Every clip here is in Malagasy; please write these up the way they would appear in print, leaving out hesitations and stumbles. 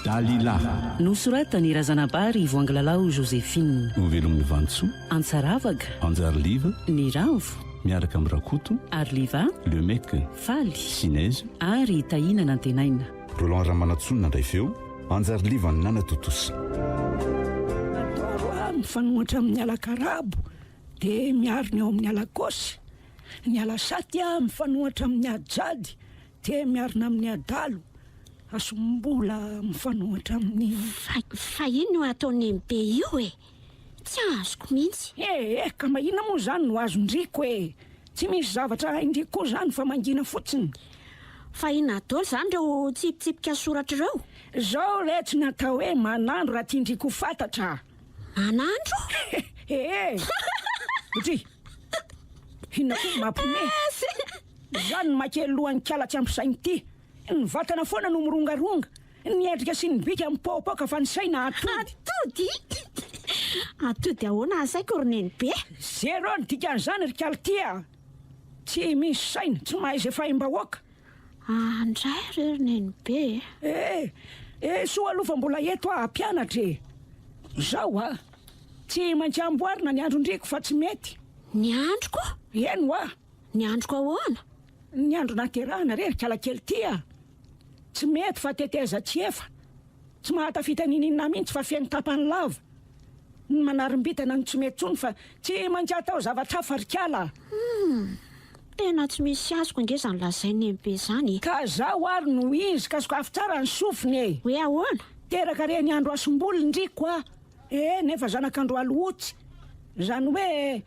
Dalila nosoratany razanabary voangilalao Joséphine novelomny vantsoa Antsaravaga Anjarliva ny Ravo miaraka amin'ny Rakoto Arliva Le Mec Faly Sinèze ary Tahina Nantenaina Roland Ramanatsoa nandray feo Anjarliva ny Nana Totosa mifanohatra amin'ny alakarabo dia miarina eo amin'ny alakosy ny alasaty mifanohatra amin'ny ajady dia miarina amin'ny adalo asombola mifanohatra amin'ny fa ino ataony be io tsy azoko mihitsy ka mahina moa zany no azondriko tsy misy zavatra indriko koa zany fa mangina fotsiny fa ina dolo zany reo tsipitsipika soratra ireo zao re tsy natao hoe manandro raha tiandriko fantatra manandro otry hinona koa mampime zany makely lohan'ny kialatsy ampisainy ty ny vatana foana no mirongaronga ny endrika sy ny bika mipaopaoka fa ny saina atody ahoana asaiko roneny be zero ny dikan'izany ry kalitya tsy misy saina tsy mahay zay fahim-bahoaka andray re roneny be soa aloha fa mbola eto mpianatra zao tsy maintsy amboarina ny androndriko fa tsy mety ny androko eno ny androko ahoana ny andro naterahana re ry kalakely ty tsy mety fa teteza tsy efa tsy mahatafita nininina mihitsy fa fiainy tapany lava ny manarim-bitana ny tsy mety tsony fa tsy maintsy atao zavatra hafa ry kala tena tsy misy azoko ingezany lazainy be zany ka zaho ary no izy ka sokafy tsara ny sofiny hoe ahoana teraka re ny andro asomboly ndriko nefa zanak'andro alohotsy zany hoe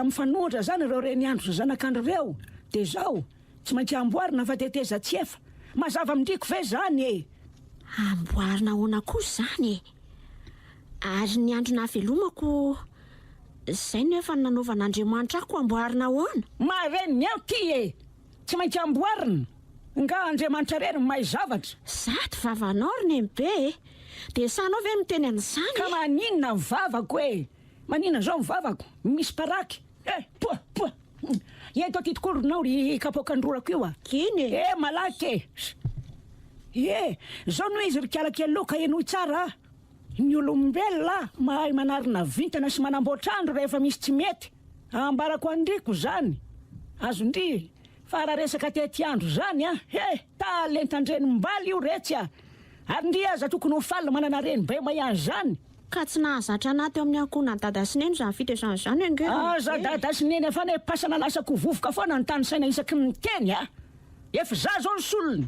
mifanohitra zany ireo re ny andro zanak'andro reo dia zao tsy maintsy amboarina fa teteza tsy efa mazava mindriko ve zany amboarina ahoana kosa zany ary ny andro navelomako zay nefa nanaovan'Andriamanitra ako amboarina ahoana mareny ao ty tsy maintsy amboarina nga Andriamanitra rery mahay zavatra zato vavanao roneny be dia sanao ve miteny an'izany ka maninona mivavako maninona zao mivavako misy paraky poa eto aty tokoronao ry kapoakandrorako io iny malaky zao noho izy ry kialakely loka enoy tsara ny olombelona mahay manarina vintana sy manamboatra andro rehefa misy tsy mety ambarako andriko zany azondry fa raha resaka tety andro zany talentandreny mbaly io retsy ary ndry aza tokony ho falina manana reny be mahany zany ka tsy nahazatra anaty eo amin'ny ankona dada sineny zany fitezany zany aza dada sineny afana pasana lasako vovoka foana ny tany saina isaky miteny efa za zao ny solony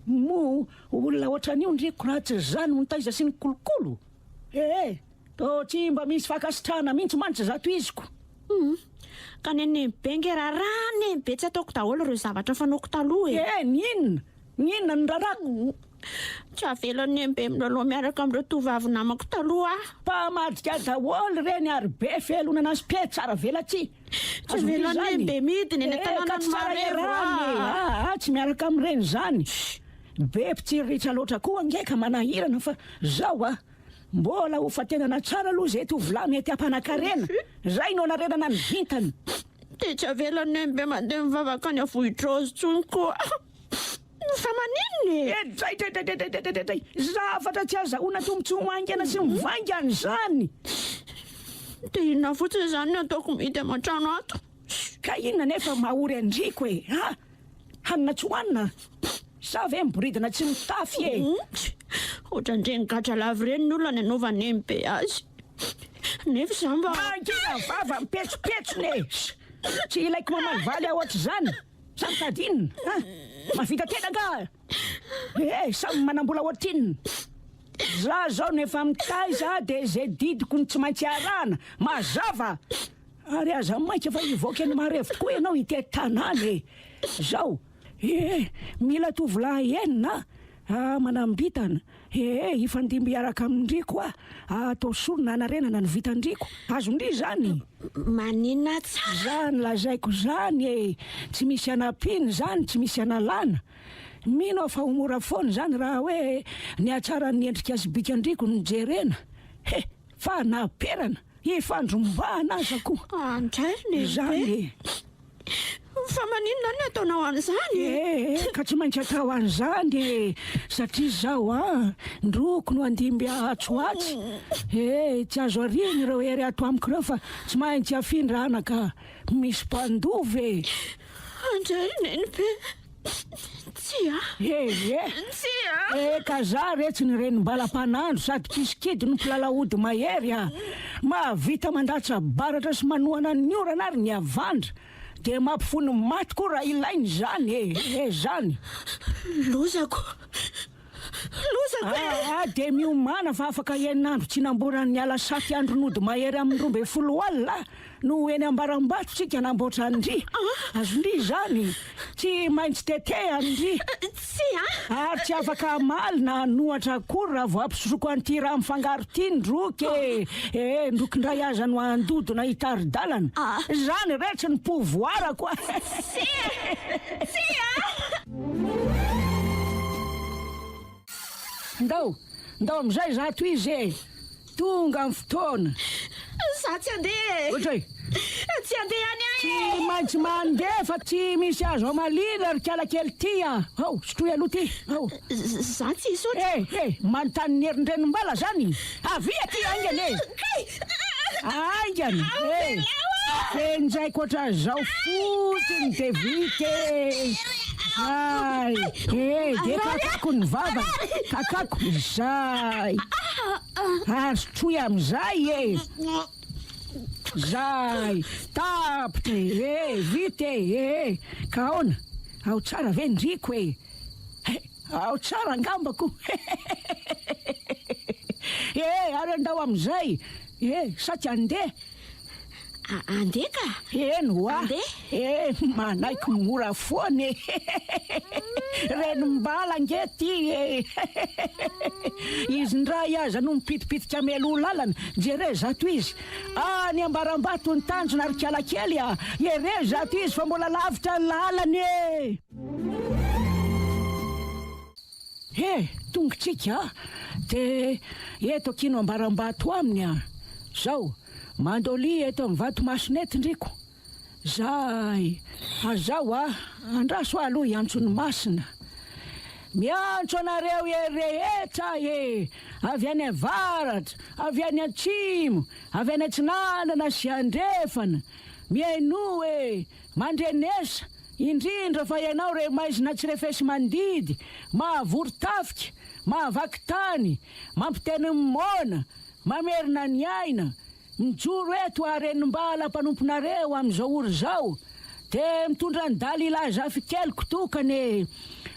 mo olona ohatran'io ndriko raha tsy zany mitaiza sy ny kolokolo to tsy mba misy fakasitrahana mihitsy manitra zato iziko ka nenemy be nge raha nemy be tsy ataoko daholo ireo zavatra fanaoko taloha ninona ny rarako tsy avelany nemy be milaloha miaraka amin'ireo tovavy namako taloha mpamadika daholo reny ary be felonana azy pe tsara velatsy tsy avelany nemy be midiny eny tanànany marero tsy miaraka amin'ireny zany be mpitsiriritra loatra koa angeka manahirana fa zao mbola ho fatenana tsara aloha zay tovolahy mety ampanankarena zay no anarenana ny vintany dia tsy avelany nemy be mandeha mivavaka any avohitrôzy tsony koa fa maninony zay zavatra tsy azahoana tombotsy hoangana sy mivangany zany dia inona fotsiny zany ny ataoko mity aman-trano ato ka inona nefa mahory andriko hanina tsy hoanina sa ve miboridina tsy mitafy ohatrandreny gatra lavy reny ny olona ny anaovany nemy be azy nefa za mba mangina vava mipetsopetsony tsy ilaiko mamaly valy ahoatra zany samy tadinina mavita tena nga samy manambola ohatrinina za zao nefa mitaiza dia zay didiko ny tsy maintsy arana mazava ary aza mainka fa ivoaka any maharevo tokoa ianao ite tanany zao mila tovolahy enina manambitana ifandimby araka amindriko atao solona anarenana ny vitandriko azondry zany maninona tsara zany lazaiko zany tsy misy anapiny zany tsy misy analana mino fa homora foana zany raha hoe ny atsara ny endrika azy bikandriko ny jerena fa naperana ifandrombahana azako andray zany fa maninona ny ataonao an'izany Ka tsy maintsy atao an'izany satria zao ndroko no andimby ahatsoatsy tsy azo ariny ireo ery ato amiko ireo fa tsy maintsy afindrana ka misy mpandovy andray nenibe tsy ka za retsy ny renim-balam-panandro sady kisikidi no mpilalahody mahery mahavita mandatsa baratra sy manohana ny orana ary ny avandra dia mampifony maty koa raha ilainy zany zany lozako dia miomana fa afaka henandro tsy namborany alasaty andron'ody mahery amin'ny 12 alina no eny ambarambato tsika namboatra andry azondry zany tsy maintsy tetehany ary tsy afaka amaly na nohatra akory raha vo ampisosoko an'ity raha mifangaro ty ndroky ndrokindray aza no andodona hitaridalana zany retsy ny pouvoir koa ndao amizay za to izy tonga amin'ny fotoana za tsy andeha ohatray tsy andeha any tsy maintsy mandeha fa tsy misy azo amalina ry kialakely ty sotroy aloha ty za tsy isotra manontany ny herindrenimbala zany avia ty aingany aingany fenjay koatra zao fotsiny de vity de kakako ny vava kakako zay ary sotroy amizay zay tapitra vity ka ahoana ao tsara ve ndriko ao tsara angambako ary andao amizay saty andeha andeha ka eno manaiky mora foany renimbala nge ty izy ndray aza no mipitipitika melo lalana jere zato izy any ambarambato ny tanjona ary kialakely ere zato izy fa mbola lavitra lalany tongotsika de eto kino ambarambato aminy zao mandoli eto amin'ny vato-masonety ndriko zay azao andraso aloha iantso ny masina miantso anareo rehetra avy any avaratra avy any atsimo avy any atsinanana sy andrefana miaino mandrenesa indrindra fa ianao re maizina tsy refesy mandidy mahavory-tafika mahavaky tany mampiteny mona mamerina ny aina mijoro eto arenimbala mpanomponareo am'izao ory zao de mitondra ny dalila zafikeliko tokany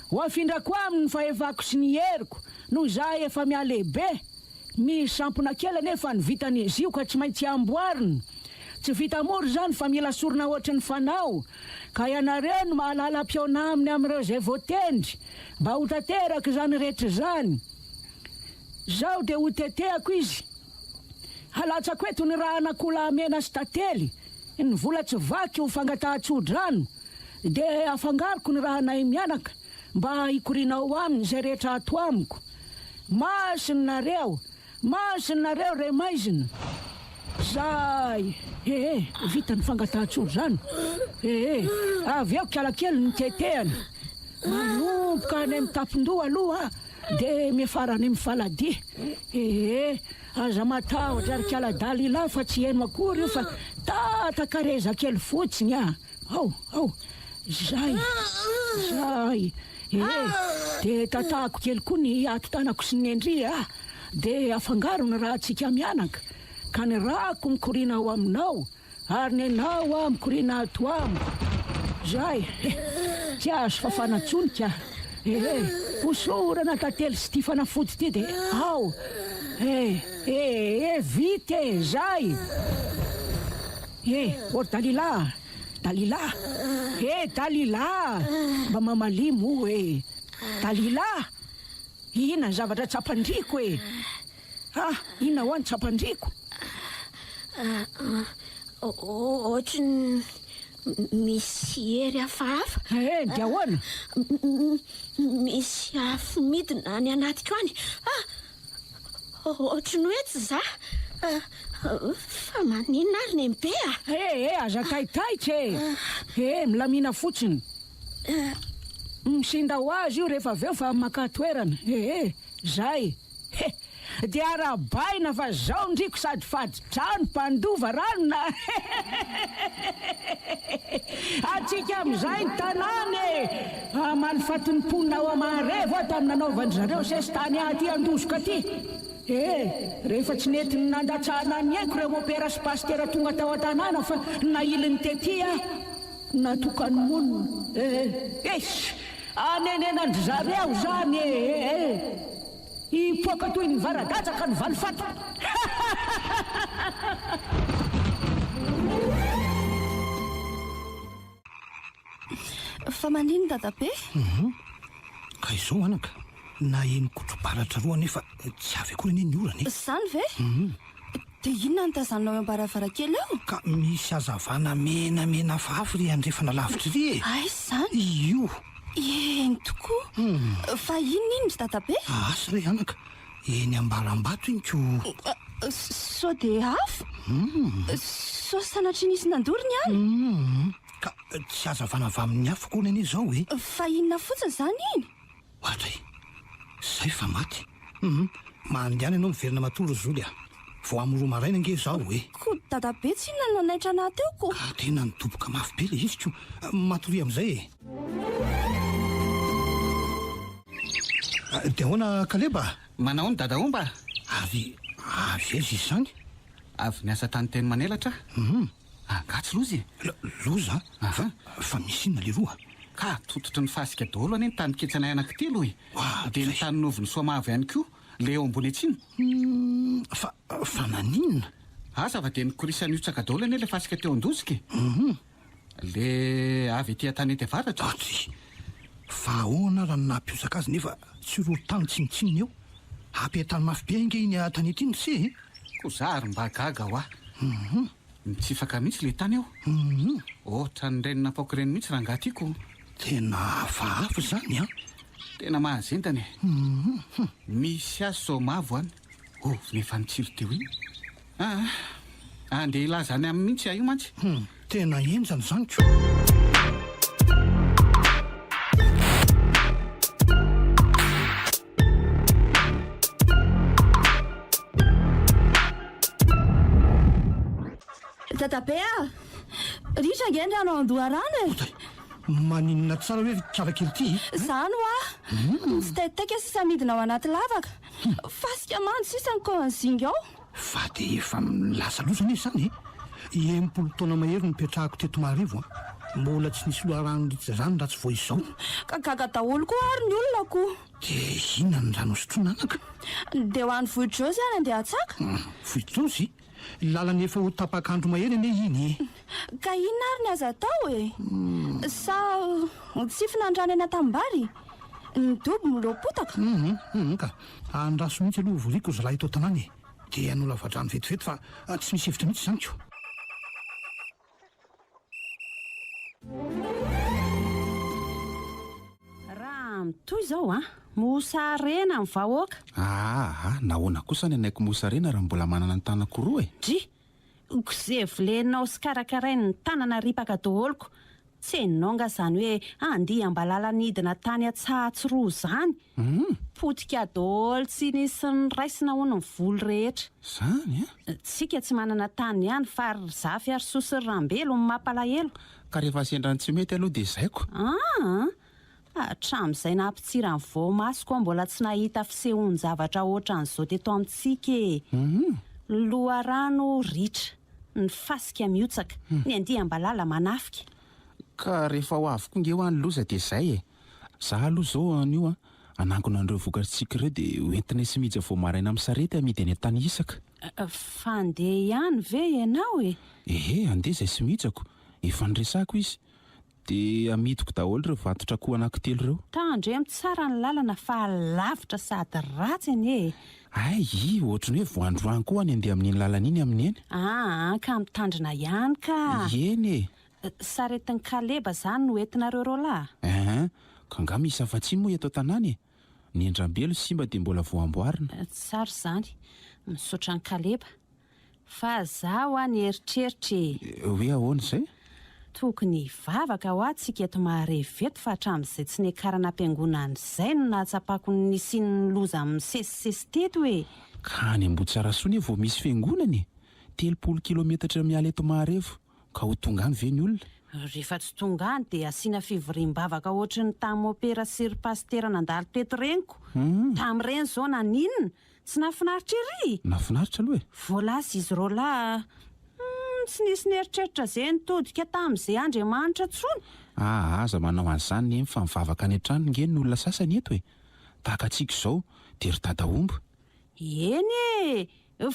ho afindrako aminy fa evako sy ny heriko no za efa mialehibe misy sampona kely anefa ny vitany io ka tsy maintsy amboarina tsy vita mory zany fa mila sorona ohatry ny fanao ka ianareo no mahalala ampiona aminy am'ireo zay voatendry mba ho tateraka zany rehetra zany zao de ho tetehako izy halatsako eto ny raha anakola mena sy tately ny vola tsy vaky ho fangatahatsodrano de afangaroko ny raha nay mianaka mba hikorinao aminy zay rehetra ato amiko masinareo re maizina zay vita ny fangatahatsodrano avy eo kialakely ny tetehany manomboka any amin'ny tapindoha aloha de miafara any amin'ny faladi aza matahotra ary kiala-dalila fa tsy eno akory io fa tatakareza kely fotsiny zay de tatahako kely koa ny atotanako sy ny endry de afangaro ny raha tsika mianaka ka ny rahako mikorina ao aminao ary ny anao mikorina ato amiko zay tsy azo fafanatsonika hosorana tately sy ty fanafody ty de vite zay or dalila mba mamalimo dalila ina zavatra tsapandriko ina ho any tsapandriko ohatrany misy hery hafahafa de ahoana misy afo midina any anatiko any ohatrany hoe tsy za fa maninona ary ny mbe aza taitaitra milamina fotsiny misinda ho azy io rehefa aveo fa maka toerana zay dia arabaina fa zao ndriko sady fadi-trano mpandova ranona atsika am'izay ny tanàny malifatin'ny mponina ao amarevo a tamin'ny nanaovany zareo sestany aty andozoka aty rehefa tsy netiny nandatsahana ny aiko reo mopera sy pastera tonga tao an-tanàna fa nailiny tety natokany monina anenenandry zareo zany ipoaka toy ny varadatsaka ny valifato fa manino dadabe ka izao anaka na eny kotrobaratra roa nefa tsy avy akory anie ny orany zany ve dia inona ny tazanao am-baravarakely eo ka misy azavana menamena fafy ry andrefana lavitra ry ay zany io eny tokoa fa inona ry dadabe asy re anaka eny ambaram-bato iny ko so dia afo so sanatry nisy nandorony any ka tsy azavana avy amin'ny afo koa neny izao fa inona fotsiny zany iny ohatray zay fa maty mandehana ianao miverina matoro zoly vao amin'ny roa maraina nge zao ko dadabe tsy inona nanaitra ana teo ko ka tena nidoboka mafy be le izy ko matory am'izay dia hoana kaleba manao ny dadaomba avy ezy izy zany avy niasa tany teny manelatra angatsy lozy loza fa misy inona le roa ka tototry ny fasika daholo any ny tany ketsanay anankitelo dia ny tany novy ny soamavy ihany koa le eo ambony atsiny fa naninona aza va dia nikorisa niotsaka daholo anie le fasika teo an-dozika le avy etỳ tany ety avaratra atsy fa ahoana raha nampiosaka azy nefa tsy roro tany tsinitsininy eo ampiatany mafy be inge iny tany ety iny sy ko zary mba gaga ho mitsifaka mihitsy le tany eo ohatra ny reny napaoko reny mihitsy raha ngatiako tena hafahafa zany tena mahazentany misy azy soamavo any nefa nitsiro teo iny andeha ilaza any amin'ny mihitsy io mantsy tena enjany zany ko dadabe ritra ngendry anao andoharana maninona tsara hoe karakely ty zany ho tsy taitaika sisa midina ao anaty lavaka fasika mando sisa ny koanzinga ao fa dia efa milasa lozana izy zany empolo taona mahery nipetrahako teto maharivo mbola tsy nisy loharanoritsa zany raha tsy vo izao ka gaga daholo koa ary ny olona ko dia inona ny rano sotroana anaka dia ho an'ny vohidro zany andeha atsaka vohidrozy lalany efa ho tapakandro mahery ane iny ka inona ary ny aza atao sa tsy finandrany ana tambary nidobo milopotaka ka andraso mihitsy aloha voriko zalahy tao tanany dia anola vadrano vetivety fa tsy misy hevitra mihitsy zany ko raha mitoy zao mosarena amin'ny vahoaka nahoana kosa ny anaiko mosarena raha mbola manana ny tanako roa dry kozay volenao sy karakarainy ny tanana ripaka daholoko tsy enonga zany hoe andia ambalala nidina tany atsahatsy roa zany potika daholo tsy nisy ny raisina hono ny volo rehetra zany tsika tsy manana tany ihany fa ry zafy ary sosy ry rambelo ny mampalahelo ka rehefa sendrany tsy mety aloha dia zaiko hatramin'izay nampitsira ny voamasoko mbola tsy nahita fisehoany zavatra ohatran'izao teto amintsika loharano ritra ny fasika miotsaka ny andiam-balala manafika ka rehefa ho avy koa nge ho any loza dia zay za aloha zao anio anangona an'ireo vokatritsika ireo dia hoentina isy mijy voamaraina amin'ny sarety amidy any an-tany isaka fandeha ihany ve ianao andeha izay sy mijako efa niresako izy dia amidiko daholo ireo vatotra koa anankitelo ireo tandre amin'ny tsara ny lalana fa lavitra sady ratsy anie ohatrany hoe voandroany koa any andeha amin'iny lalana iny amin'ny eny ka mitandrina ihany ka eny saretin'ny kaleba zany no entinareo roalahy ka nga misy afa-tsy moa eto tanany ny endrambelo simba dia mbola voamboarina tsara zany misaotra ny kaleba fa zaho any eritreritra hoe ahoana izay tokony hivavaka ho atsika eto Mahareveto fa hatramin'izay tsy niakarana am-piangonana izay no nahatsapako ny nisiany loza amin'ny sesisesy teto hoe. Ka any Ambohitsarasoa vao misy fiangonana 30 kilometatra miala eto Maharevo ka ho tonga any ve ny olona? Rehefa tsy tonga any dia asiana fivoriam-bavaka ohatry ny tamin'ny opera sy ry pastera nandalo teto reniko. Tamin'ireny izao naninona tsy nahafinaritra ery. Nahafinaritra aloha e. Voalaza izy roalahy tsy nisy nieritreritra izay nitodika tamin'izay Andriamanitra tsony. Aza manao an'izany ny fa mivavaka any an-trano ngeny ny olona sasany eto e. Tahaka antsika izao dia ry dadaomba. Eny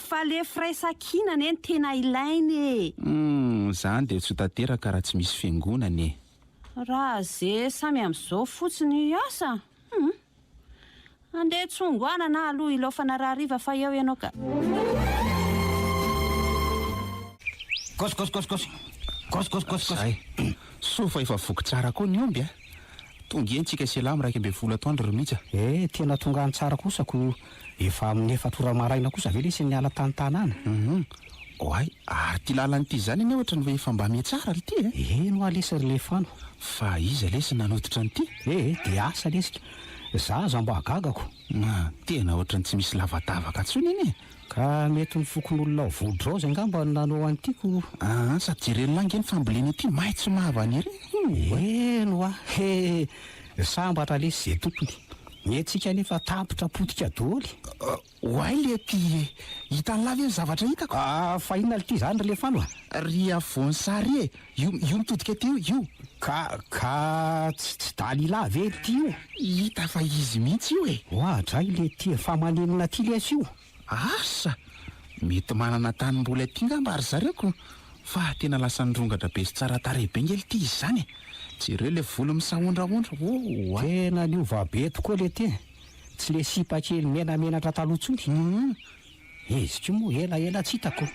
fa le firaisan-kina ny tena ilainy. Zany dia tsy tanteraka raha tsy misy fiangonana e. Raha izay samy amin'izao fotsiny asa. Andeha tsongoana na aloha ilaofana rahariva fa eo ianao ka. Kosy. Zay. Sofa efa voky tsara koa ny omby a. Tonga entsika selamo 12 atoandro mihitsy. Tena tonga any tsara kosako efa amin'ny 4 ora maraina kosa ve lesy niala tany-tanàna. Oay, ary ty lalanyty zany anie ohatra ny efa mba mihatsara ly ty e. No alesa ry lefano. Fa iza lesy nanotitra ny ty? Dia asa lesika. Zaza mbo agagako. Tena ohatra ny tsy misy lavadavaka ntsony iny e. Ka mety nifokon'olona vodrozy angamba nanao antiako. Sady jereny langeny fambolena ity maitso mahavany ery. No sambatra lesy zay tompony. Netsika nefa tampitra potika doly. Oay le ty hita ny lava eo zavatra hitako. Fa inona ty zany ry lefano ry avonsary e. Io mitodika ty io. Ka tsy dalila ve ty io? Hita fa izy mihitsy io e. Oadray le ty famanenina ty lesy io. Asa mety manana tanimbola ty ngamba ary zareko. Fa tena lasa nirongatra be sy tsara tarehy be ngely ty izy zany. Jereo le volo misaondraondra. Tena niova be tokoa le ty. Tsy le sipa kely menamenatra taloha-tsony. Izy ko moa ela tsy hitako.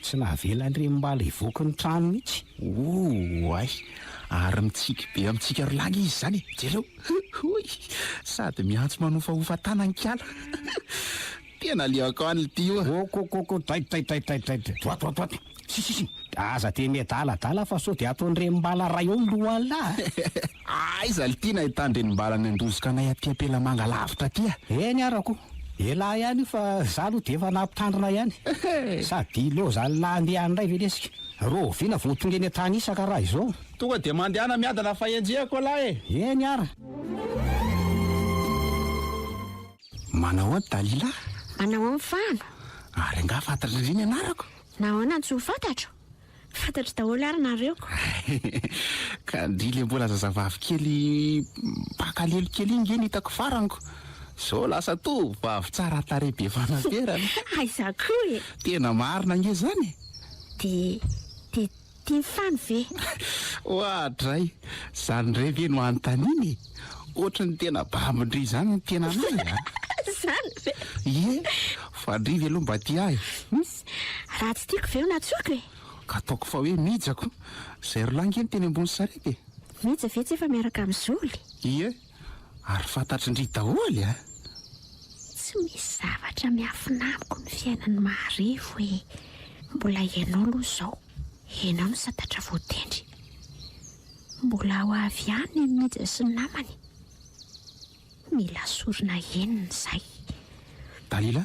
Tsy nahavelan'ireny mbala hivoaka ny trano mihitsy. Ay, ary mitsiky be amintsika ro langa izy zany. Jereo sady miantso manofahofa tanankala. Tena liako any ty io. Droite. Si. Aza te miadaladala fa sao dia ataon'ireny mbala ray eo ny lohan'la. Aiza ly ty nahitandreny mbala ny andozika anay aty Ampelamanga lavitra ty a. Niarako. Ela ihany io fa za aloha dia efa nampitandrina ihany. Sady leo zany landeha andray ve lesika. Roviana vao tonga eny an-tany isaka raha izao. Tonga dia mandehana miadana fa enjehako lahy e. Niara. Manao any Dalila? Manao amin'ny fano. Ary nga fantatra indriny anarako. Nahoana tsy ho fantatro? Fantatro daholo ary nareoko. Ka ndry le mbola zazavavy kely pakalelo kely iny ngeny hitako faraniko. Zao lasa to vavy tsara tarehy be fanaterana. Aiza koa e. Tena marina nge zany. Tia fano ve? Ohatray, zany ray ve no anontaniny. Ohatra ny tena bambindry zany ny tena anazy a. Zany ve? Ie, fa ndry ve aloha mba ty ahy. Raha tsy tiako ve ho natsoako e? Ka ataoko fa hoe mijako. Zay ro langeny teny ambony sarety e. Mija ve tsy efa miaraka amin'ny zoly? Ie, ary fantatry ndry daholy a. Tsy misy zavatra miafinamiko ny fiainan'ny Maharivo e. Mbola ianao aloha izao. Ianao no satatra voatendry. Mbola ho avy ihany ny mija sy ny namany. Mila sorona enina izay. Dalila,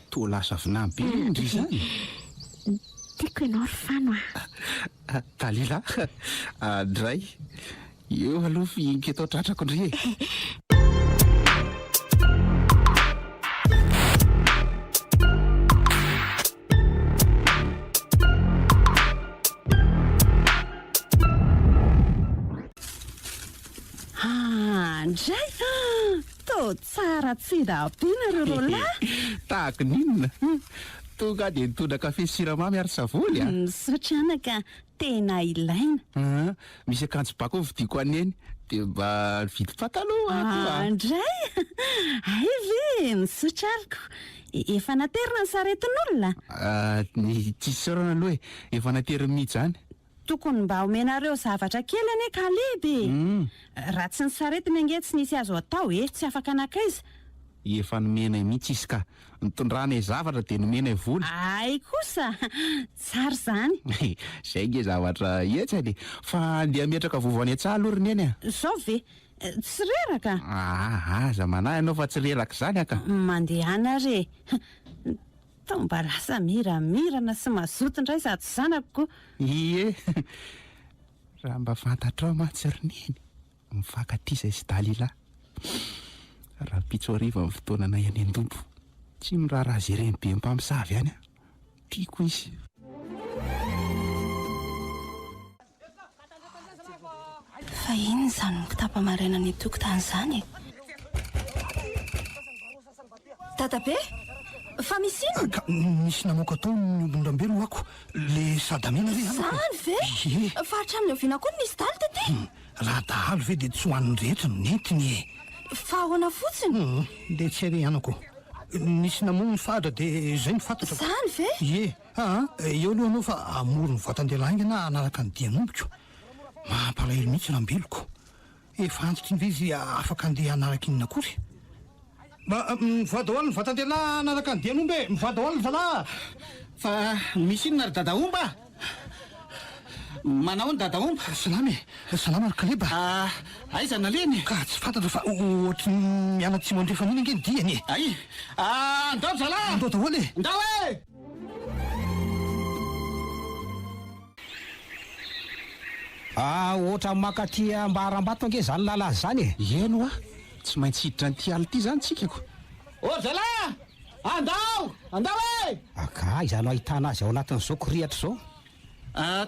toa lasa vinany be ndry zany. Tiako ianao ry fano a. Dalila, dray. Eo aloha fihinika eto tratrako ndry e. Andray to tsara tsy dapina ry roalahy. Tahaka ninona. Tonga dia nitondra kafe siramamy ary savoly a. Sotranaka tena ilaina. Misy akanjo bako vidiko aneny dia mba vidy pataloha. Andray ay ve misotrariko. Efa naterina ny saretin'olona. Ny tsisy saorana aloha e, efa nateriny mihitsy zany. Tokony mba omenareo zavatra kely ane Kaleby. Raha tsy ny sarety ny ange tsy nisy azo atao tsy afaka nakaiza. efa nomenay mihitsy izy ka nitondrana zavatra dia nomenay vola. ay kosa tsara zany. Zay nge zavatra etsany fa andeha metraka vovony an-tsaha aloha ry neny a. Zao ve tsy reraka aza manahy ianao fa tsy reraka zany aka. mandehana re tao mba lasa miramirana sy mazoto indray sady zanako ie raha mba fantatrao mantsy ry neny mifankatia izay sy dalila raha pitso hariva amin'ny fotoanana iany an-dombo tsy miraharaha azy ireny be mpamosavy ihany a tiako izy. Fa iny zany kitapa-maraina ny tokotany zany. Dadabe, fa misy ino? Misy namoaka tao ny ombon-drambelo ako le sadamena re Zany ve? Fa hatramin'ny oviana koa nisy daly tety. raha dahalo ve dia tsy hoan'ny rehetra no nentiny e. Fa ahoana fotsiny? Le tsy ary anako nisy namono ny fahadra dia izay ny fantatra. Zany ve? Ie eo aloha anao fa amory ny vatan-dehilahy na anaraka ny dianomboko mampalahelo mihitsy rambeloko efa antitra indray izy afaka andeha anaraka inona akory. Mivady hoany ny vatan-dehilahy anaraka ny dianombe mivady hoany ny zalahy fa misy inona ry dadaomba manao ny dadaomba. salama ry kaleba. Aiza naleny ka tsy fantatra fa ohatry miana tsy mandrefa niny nge ny diany e. ay andao zalahy andao daholo e. ndao e. Ohatra makatia mbaharam-bato ange zany lalazy zany e. Eno a tsy maintsy hiditra n'ity aly ity zany tsikako. Zalahy andao e. Aka izanao ahitana azy ao anatin'izao korihatra zao.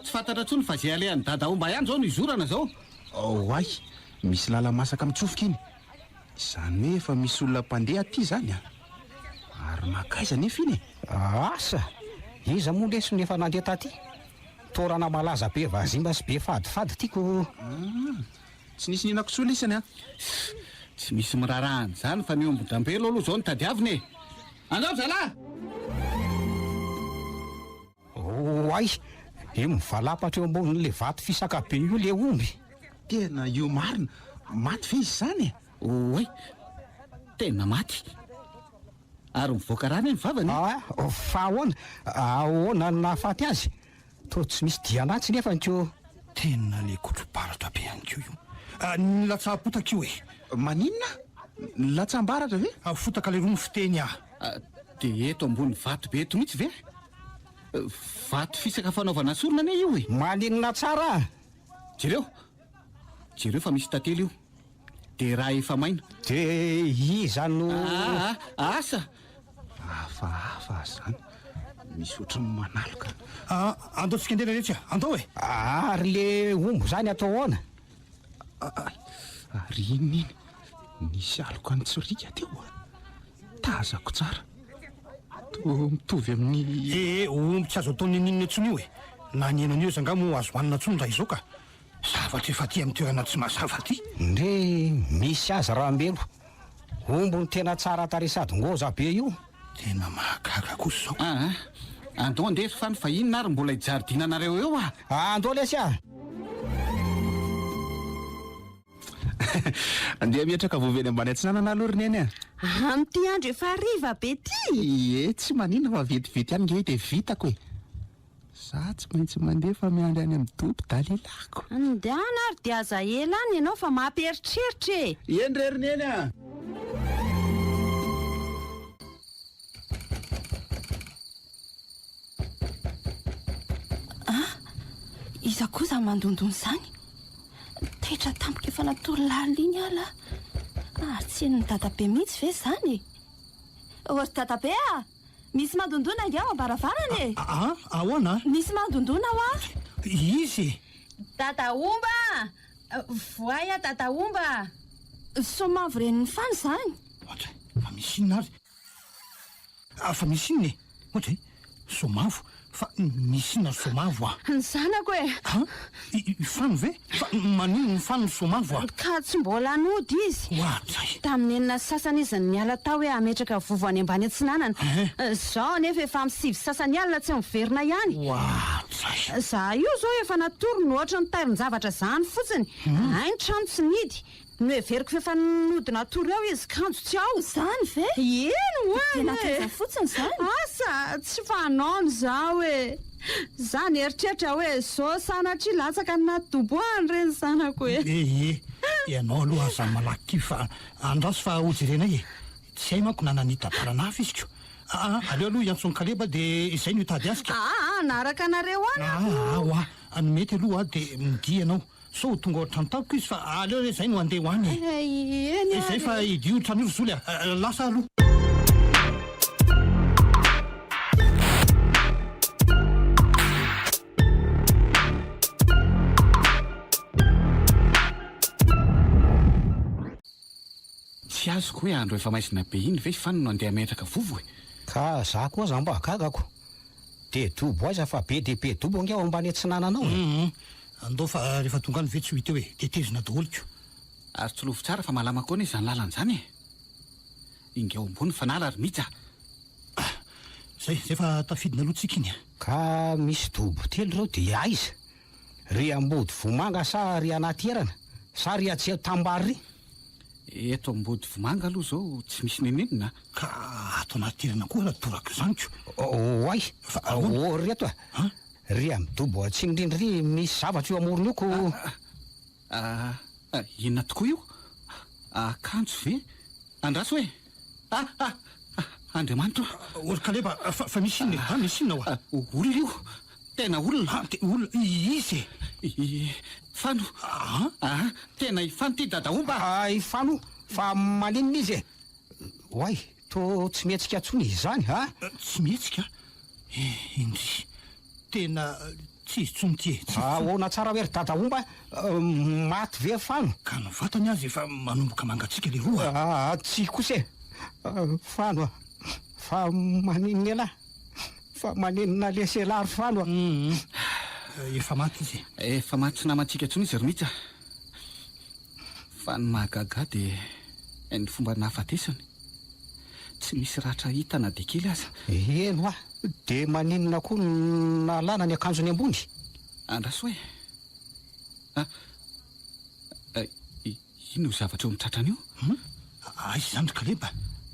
Tsy fantatra tsony fa zay alehan'ny dadaomba ihany zao no izorana zao. Ay misy lala masaka mitsofoka iny izany hoe efa misy olona mpandeha aty zany a ary makaiza nefa iny asa iza moa lesony efa nandeha taty torana malaza be vazimba sy be fadifady tiako. tsy nisy ninako soa lisany a. Tsy misy mirarahany zany fa ny ombon-drambelo aloha zao ny tadiaviny e. Andao zalahy. Ay mivalapatra eo ambonin'le vato fisaka be io le omby. Tena io marina maty ve izy zany e. Oay tena maty ary mivoaka rany ny vavany. Fa ahoana ny nahafaty azy to tsy misy dianatsy nefa nkeo. Tena le kotro-baratra be ihany keo io. Ny latsaha-potaka io e. Maninona latsambaratra ve fotaka le roa ny fiteny dia eto ambony vato be eto mihitsy ve vato fisaka fanaovana sorona ne io e. maninona tsara jereo fa misy tantely io dia raha efa maina de iza no asa hafahafa zany misy ohatrany manaloka. andao tsikendena rehetra andao e. Ary le ombo zany atao ahoana. Ary inona iny nisy aloko any tsorika teo tazako tsara to mitovy amin'ny omby tsy azo atao ninina ntsony io e. Na ny enan'io zanga mo azo hoanina tsony raha izao ka zavatra efa ty amin'ny toerana tsy mazava ty. Ndre misy aza rahambelo ombo ny tena tsara taresady ngoza be io. Tena mahagaga kosa zao. Andao andefa fany fa inona ary mbola hijaridinanareo eo andao lesy andeha miatraka voveny ambany antsinanana aloha ry neny a. Amty andro efa hariva be ty. Tsy manina fa vetivety ihany nge dia vitako e. Za tsy maintsy mandeha fa miandry any amin'ny dobo dalilako. Andehana ary dia aza ela any ianao fa mamperitreritra e. Endre ry neny a. Iza kosa mandondony zany tetra tampoka efa natolo lalina iny ala ary tsy eny ny dadabe mihitsy ve zany. Ory dadabe misy mandondona nge ao ambaravarana e. Ahoana misy mandondona ho izy Dadaomba voay a dadaomba somavo reniny fany zany. fa misy inona ary fa misy inona e. Ohatra somavo fa misy inona somavo ny zanako e. Fano ve fa manino ny fano ny somavo ka tsy mbola nody izy tamin'ny enina sasany izy ny miala tao hoe ametraka vovo any ambany antsinanana. Zao nefa efa amin'ny sivy sasany alina tsy miverina ihany. Za io zao efa natoro no ohatra ny tairin-javatra zany fotsiny. Ay ny trano tsy nidy no evereriko fefa nodina tory ao izy kanjo tsy ao Zany ve? eno Tena oe teza fotsiny zany. asa tsy fanaony za hoe zany eritreritra hoe zao sanatria latsaka nadoboany reny zanako hoe ianao aloha aza malaky fa andraso fa hojerenay tsy hay manko nananitabaranafa izy ko aleo aloha iantsony kaleba dia izay no hitady azika naraka anareo any a mety aloha dia midia ianao so tonga ohatranontapoko izy fa aleo re zay no andeha ho any izay fa idiotra an'io zoly lasa aloha tsy azoko hoe andro efa maizina be iny ve fanino andeha metraka vovo e ka za koa za mba gagako de dobo aiza fa be de be dobo angeo ambany atsinananao andao fa rehefa tonga any ve tsy hita hoe tetezina daholiko ary tsy lovo tsara fa malama koa ny izany lalan'izany e ingeo ambony fanala ary mija zay rehefa tafidina aloha tsika iny ka misy dobo telo reo de aiza ry ambody vomanga sa ry anaty erana sa ry atsy tambary ry eto ambody vomanga aloha zao tsy misy nenenina ka ato anatirana koa raha torako zaniko oay reto ry amin'ny dobo atsinindrindry misy zavatra io amorona io ko inona tokoa io akanjo ve andraso hoe andriamanitra ory kaleba fa misy inona misy inona olona io tena olona de olona izy fano tena ifano ty dadaomba ifano fa maninona izy e oay to tsy mihetsika ntsony izany tsy mihetsika indry tena tsy izy tsony ty ahoana tsara hoe ry dadaomba maty ve fano ka no vatany azy efa manomboka mangatsika le roa tsy kosa e fano fa maninona elahy fa maninona leselary fano efa maty izy efa maty tsy namatsika ntsony izy ry mihitsy fa ny mahagaga dia ny fomba nahafatesany tsy misy ratra hita na de kely aza eno de maninona koa nalana ny akanjony ambony andraso hoe ino zavatra eo amin'ny tratrany io aizy zany ry kaleba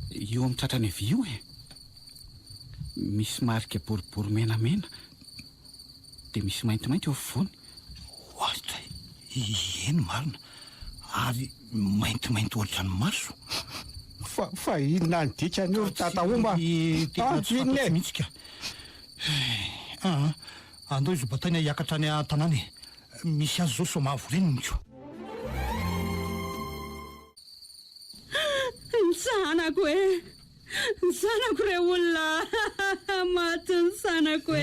eo amin'ny tratrany avy io e misy marika boribory menamena dia misy maintimainty eo afovoany ohatra eno marina ary maintimainty ohatra ny maso fa inona ny dikany io ry dadaomba inona mihitsika andao izy bataina hiakatra any an-tanàna misy azy zao somavo reniko ny zanako re olona maty ny zanako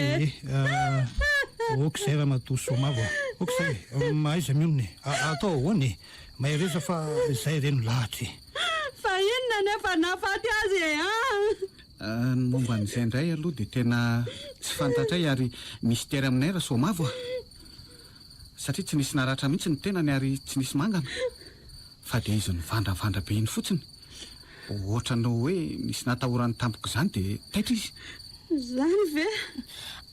oka izay raha matoy somavo oka izay mahaiza mionony atao ahoany mahay reza fa izay reno lahatra fa inona nefa nafaty azy ny momba n'izay indray aloha dia tena tsy fantatray ary misy tery aminay raha somavo satria tsy nisy naratra mihitsy ny tenany ary tsy nisy mangana fa dia izy ny vandravandra be iny fotsiny ohatra no hoe misy natahorany tampoko izany dia taitra izy zany ve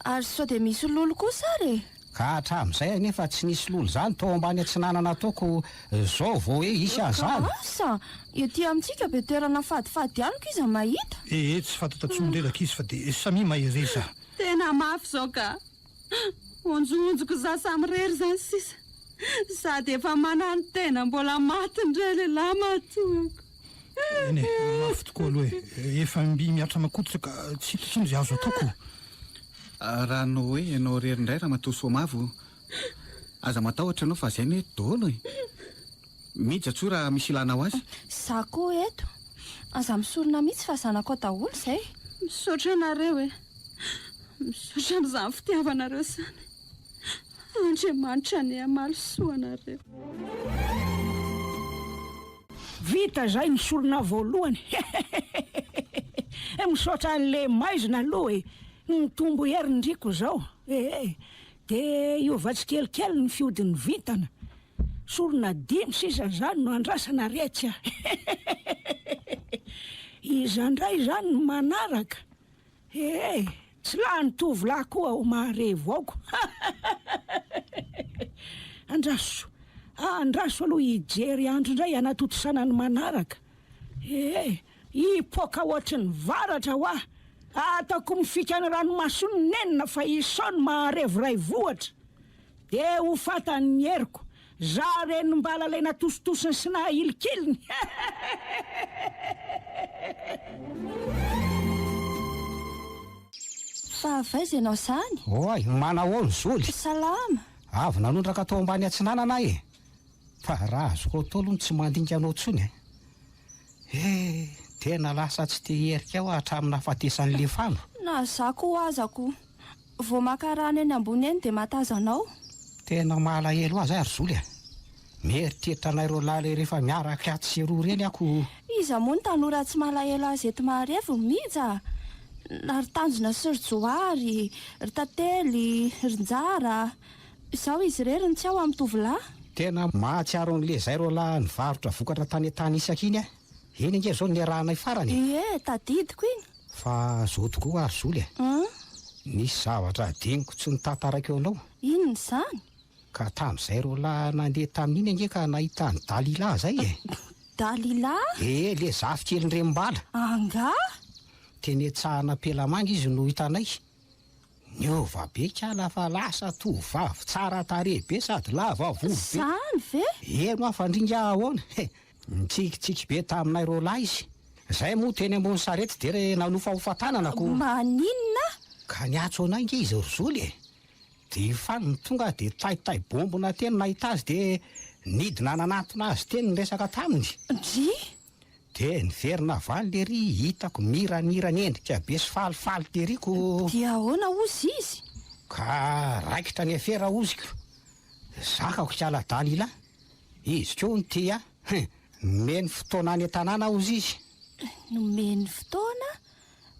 ary sao dia misy lolo kosa ary ka hatramin'izay anefa tsy nisy lolo zany tao ambany atsinanana ataoko zao vao hoe isy azany asa ety amintsika be toerana fadifady aniko izy mahita tsy fantatatsonyreraka izy fa dia samy mahireza tena mafy zao ka onjoonjoko za samyrery zany sisa sady efa manano tena mbola maty ndray lehilahy matoako eny mafy tokoa aloha efa mby miatra makototra ka tsy hitatsony zay azo ataoko raha no hoe ianao rery indray raha matoa somavo aza matahotra ianao fa zay ny hoe daholo mija tsoa raha misy ilanao azy za koa eto aza misorona mihitsy fa zanako daholo izay misaotra anareo misaotra amin'izany fitiavanareo sany andriamanitra ny amalosoa anareo vita zay misorona voalohany misaotra an'le maizina aloha nitombo herindriko zao de iovatsikelikely ny fiodiny vitana sorona 5 sisa zany no andrasana retsy izandray zany no manaraka tsy lahy nitovy lahy koa ho maharevo aoko andraso andraso aloha hijery andro indray anatotosanany manaraka. Ipoka ohatry ny varatra ho aho. Ataoko mifikany ranomasony nenina fa isaony mahareviray vohatra. De ho fatany heriko. Za reny mbala lay natositosiny sy nahilikiliny. Fa avaiza ianao zany? Oay, manahoany zoly? Salama. Avy nanondraka tao ambany atsinanana e. Fa raha azoko atao aloha tsy mandinika anao tsony. Tena lasa tsy te herika aho hatramina hafatesan'le fano. Na zako ho azako. Vao makarany eny ambony eny dia matazanao. Tena malahelo azy ary zoly e. Mieritreritra anareo lahy rehefa miaraka aty sy roa reny ako. Iza moa ny tanora tsy malahelo azy eto Maharevo mija. Ry Tanjona sy ry Joary, ry Tately, ry Njara. Izao izy rery ny tsy ao amin'ny tovolahy. Tena mahatsiaro an'le zay ro lahy nivarotra vokatra tany an-tany isaka iny a. Eny nge zao niarahanay farany. Tadidiko iny. Fa zao tokoa ary zoly e. Nisy zavatra diniko tsy nitantaraka eo anao. Inona izany? Ka tamin'izay ro lahy nandeha tamin'iny ange ka nahita ny Dalila zay e. Dalila? Le zafikely Rembala. Anga? Teny etsahana Pelamanga izy no hitanay. Niova be kala fa lasa tovavy tsara tarehy be sady lava vovo be. Zany ve? Eno afandringa ahoana. Mitsikitsiky be taminay ro lahy izy. Zay moa teny ambony sarety de nanofa hofatanana ko. Maninona? Ka niatso anay nge izy rozoly e. De faniny tonga de taitay bombona teny nahita azy de nidina nanatona azy teny niresaka taminy. Dry? De niverina valy le ry hitako miranirany endrika be sy falifaly le ry ko. Dia ahoana ozy izy? Ka raikitra ny afera oziko. Zakako kiala Dalila. Izy ko ny tia. Meny fotoana any an-tanàna ozy izy. Nomeny fotoana?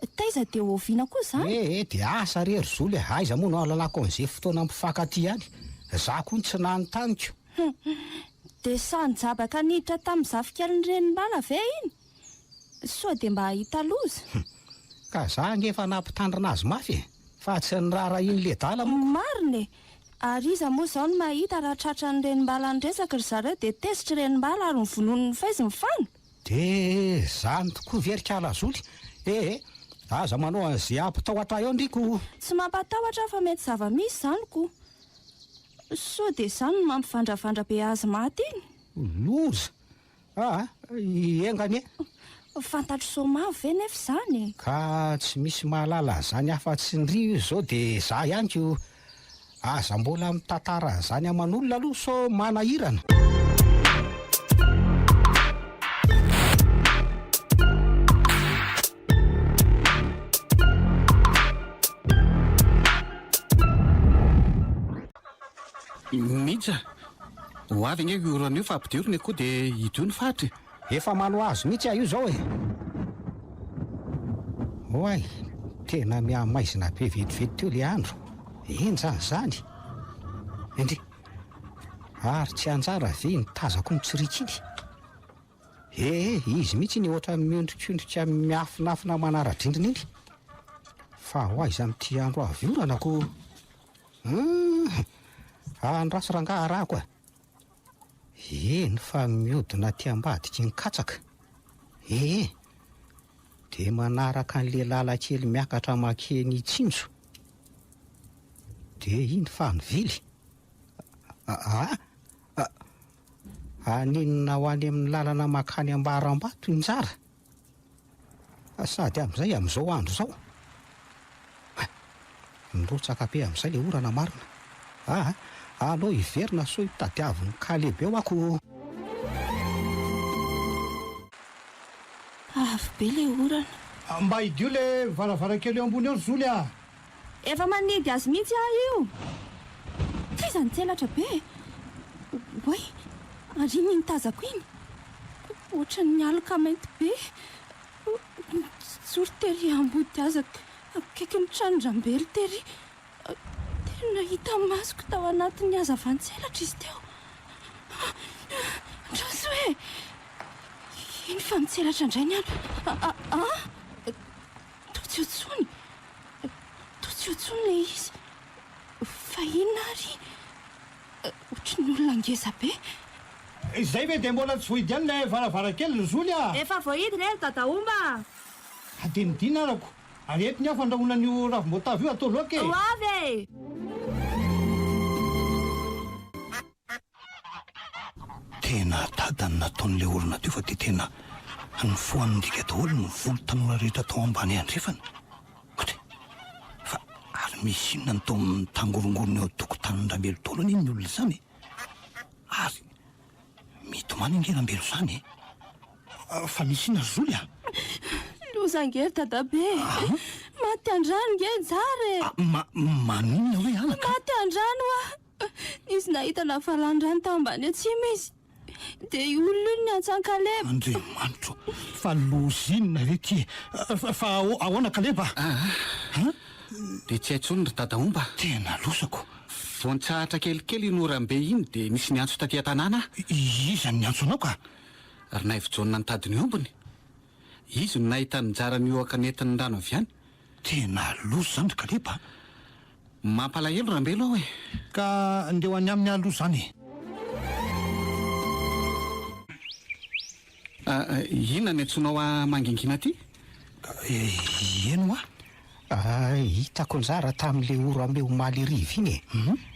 Taiza dia oviana koa zany? De asa rery zoly aiza moa no alalako an'izay fotoana mpifankaty any. Za koa tsy nanotaniko. Dia sanjabaka niditra tamin'ny zafikeliny Renimbala ve iny? Sao dia mba hahita loza? Ka za ngefa nampitandrina azy mafy e. Fa tsy nirara iny le dala moa. Marina e. Ary iza moa zao no mahita raha tratra ny Renimbala nresaka ry zareo dia tesitry Renimbala ary ny vonon'ny faizy mifano. De zany tokoa verikala zoly. Aza manao an'izay ampitahoatra eo ndriko. Tsy mampatahotra fa mety zava-misy zany ko. Sao dia zany no mampivandravandra be azy maty iny. Loza. Engany e. Fantatro soma ve nefa zany. Ka tsy misy mahalala zany afa-tsy ny rio zao de za ihany ko. Aza mbola mitantara zany aman'olona aloha so manahirana. Mija, ho avy nge oran'io fa ampidirony koa de hidio ny fahatra. Efa mano azy mihitsy io zao e. Oay, tena miamaizina be vetivety teo le andro. Enjany zany. Endry, ary tsy anjara ve nitazako mitsirikiny. Izy mihitsy ny ohatra miondrikondrika miafinafina manara-drindrina iny. Fa ho aiza amin'ity andro avy orana ko. Andraso rangaha raha koa. Eny fa miodina ty ambadiky ny katsaka. De manaraka an'le lalakely miakatra makeny tsinjo. De iny fa nivily. Aninona ho any amin'ny lalana makany Ambarambato Njara. Sady amin'izay amin'izao andro zao. Nirotsaka be amin'izay le orana marina. Alao hiverina so hitadiaviny kalebe eo ako. Avy be le orana. Mba hidio le varavarakely eo ambony eo ry zoly a. Efa manidy azy mihitsy aho io. Taiza ny tselatra be. Oay, ary iny nitazako iny. Ohatra ny aloka mainty be. Zory tery ambody azaka akaiky ny tranondram-bely tery. Tena hita masoko tao anatin'ny hazavan-tselatra izy teo. Androso hoe iny fa mitselatra indray ny andro. Totsiotsony le izy. Fa inona ary ohatry ny olona ngeza be. Izay ve dia mbola tsy voidy ihany lay varavarakely ny zoly a. Efa voahidy re tata Omba. Adinidina arako. Aretiny aho fandrahoana an'io ravim-boatavo io atao loaka e. Ho avy Tena tadany nataon'ilay olona teo fa dia tena ny ndika daholo ny volo tanora rehetra tao ambany andrefana. Kote fa ary misy inona ny tao amin'ny tangorongorona eo tokotanin-drambelo taolana iny ny olona izany. Ary mitomany ingerambelo izany fa misy inona zoly a. Lozangery dadabe. Maty andrano nge jare. Maninona hoe anaka? Maty andrano izy nahita nafalan-drano tao ambany atsimo izy. Dia io olona io ny antsan-Kaleba. Andriamanitro, fa lozinona re ty. Fa ahoana Kaleba? Dia tsy haintsony ry dada Omba. Tena losako. Voantsahatra kelikely iny orambe iny dia nisy niantso taty an-tanàna. Iza ny antsonao ka? Ary naivijonona ny tady ny ombony. Izy no nahita nijara ny io akanetiny rano avy any. Tena loso zany ry Kaleba. Mampalahelo rambelo aho e. Ka andeho any amin'ny aloha zany. Inona ny antsonao mangingina ty? Eno hitako nzara tamin'ilay orambe omaly riva iny e.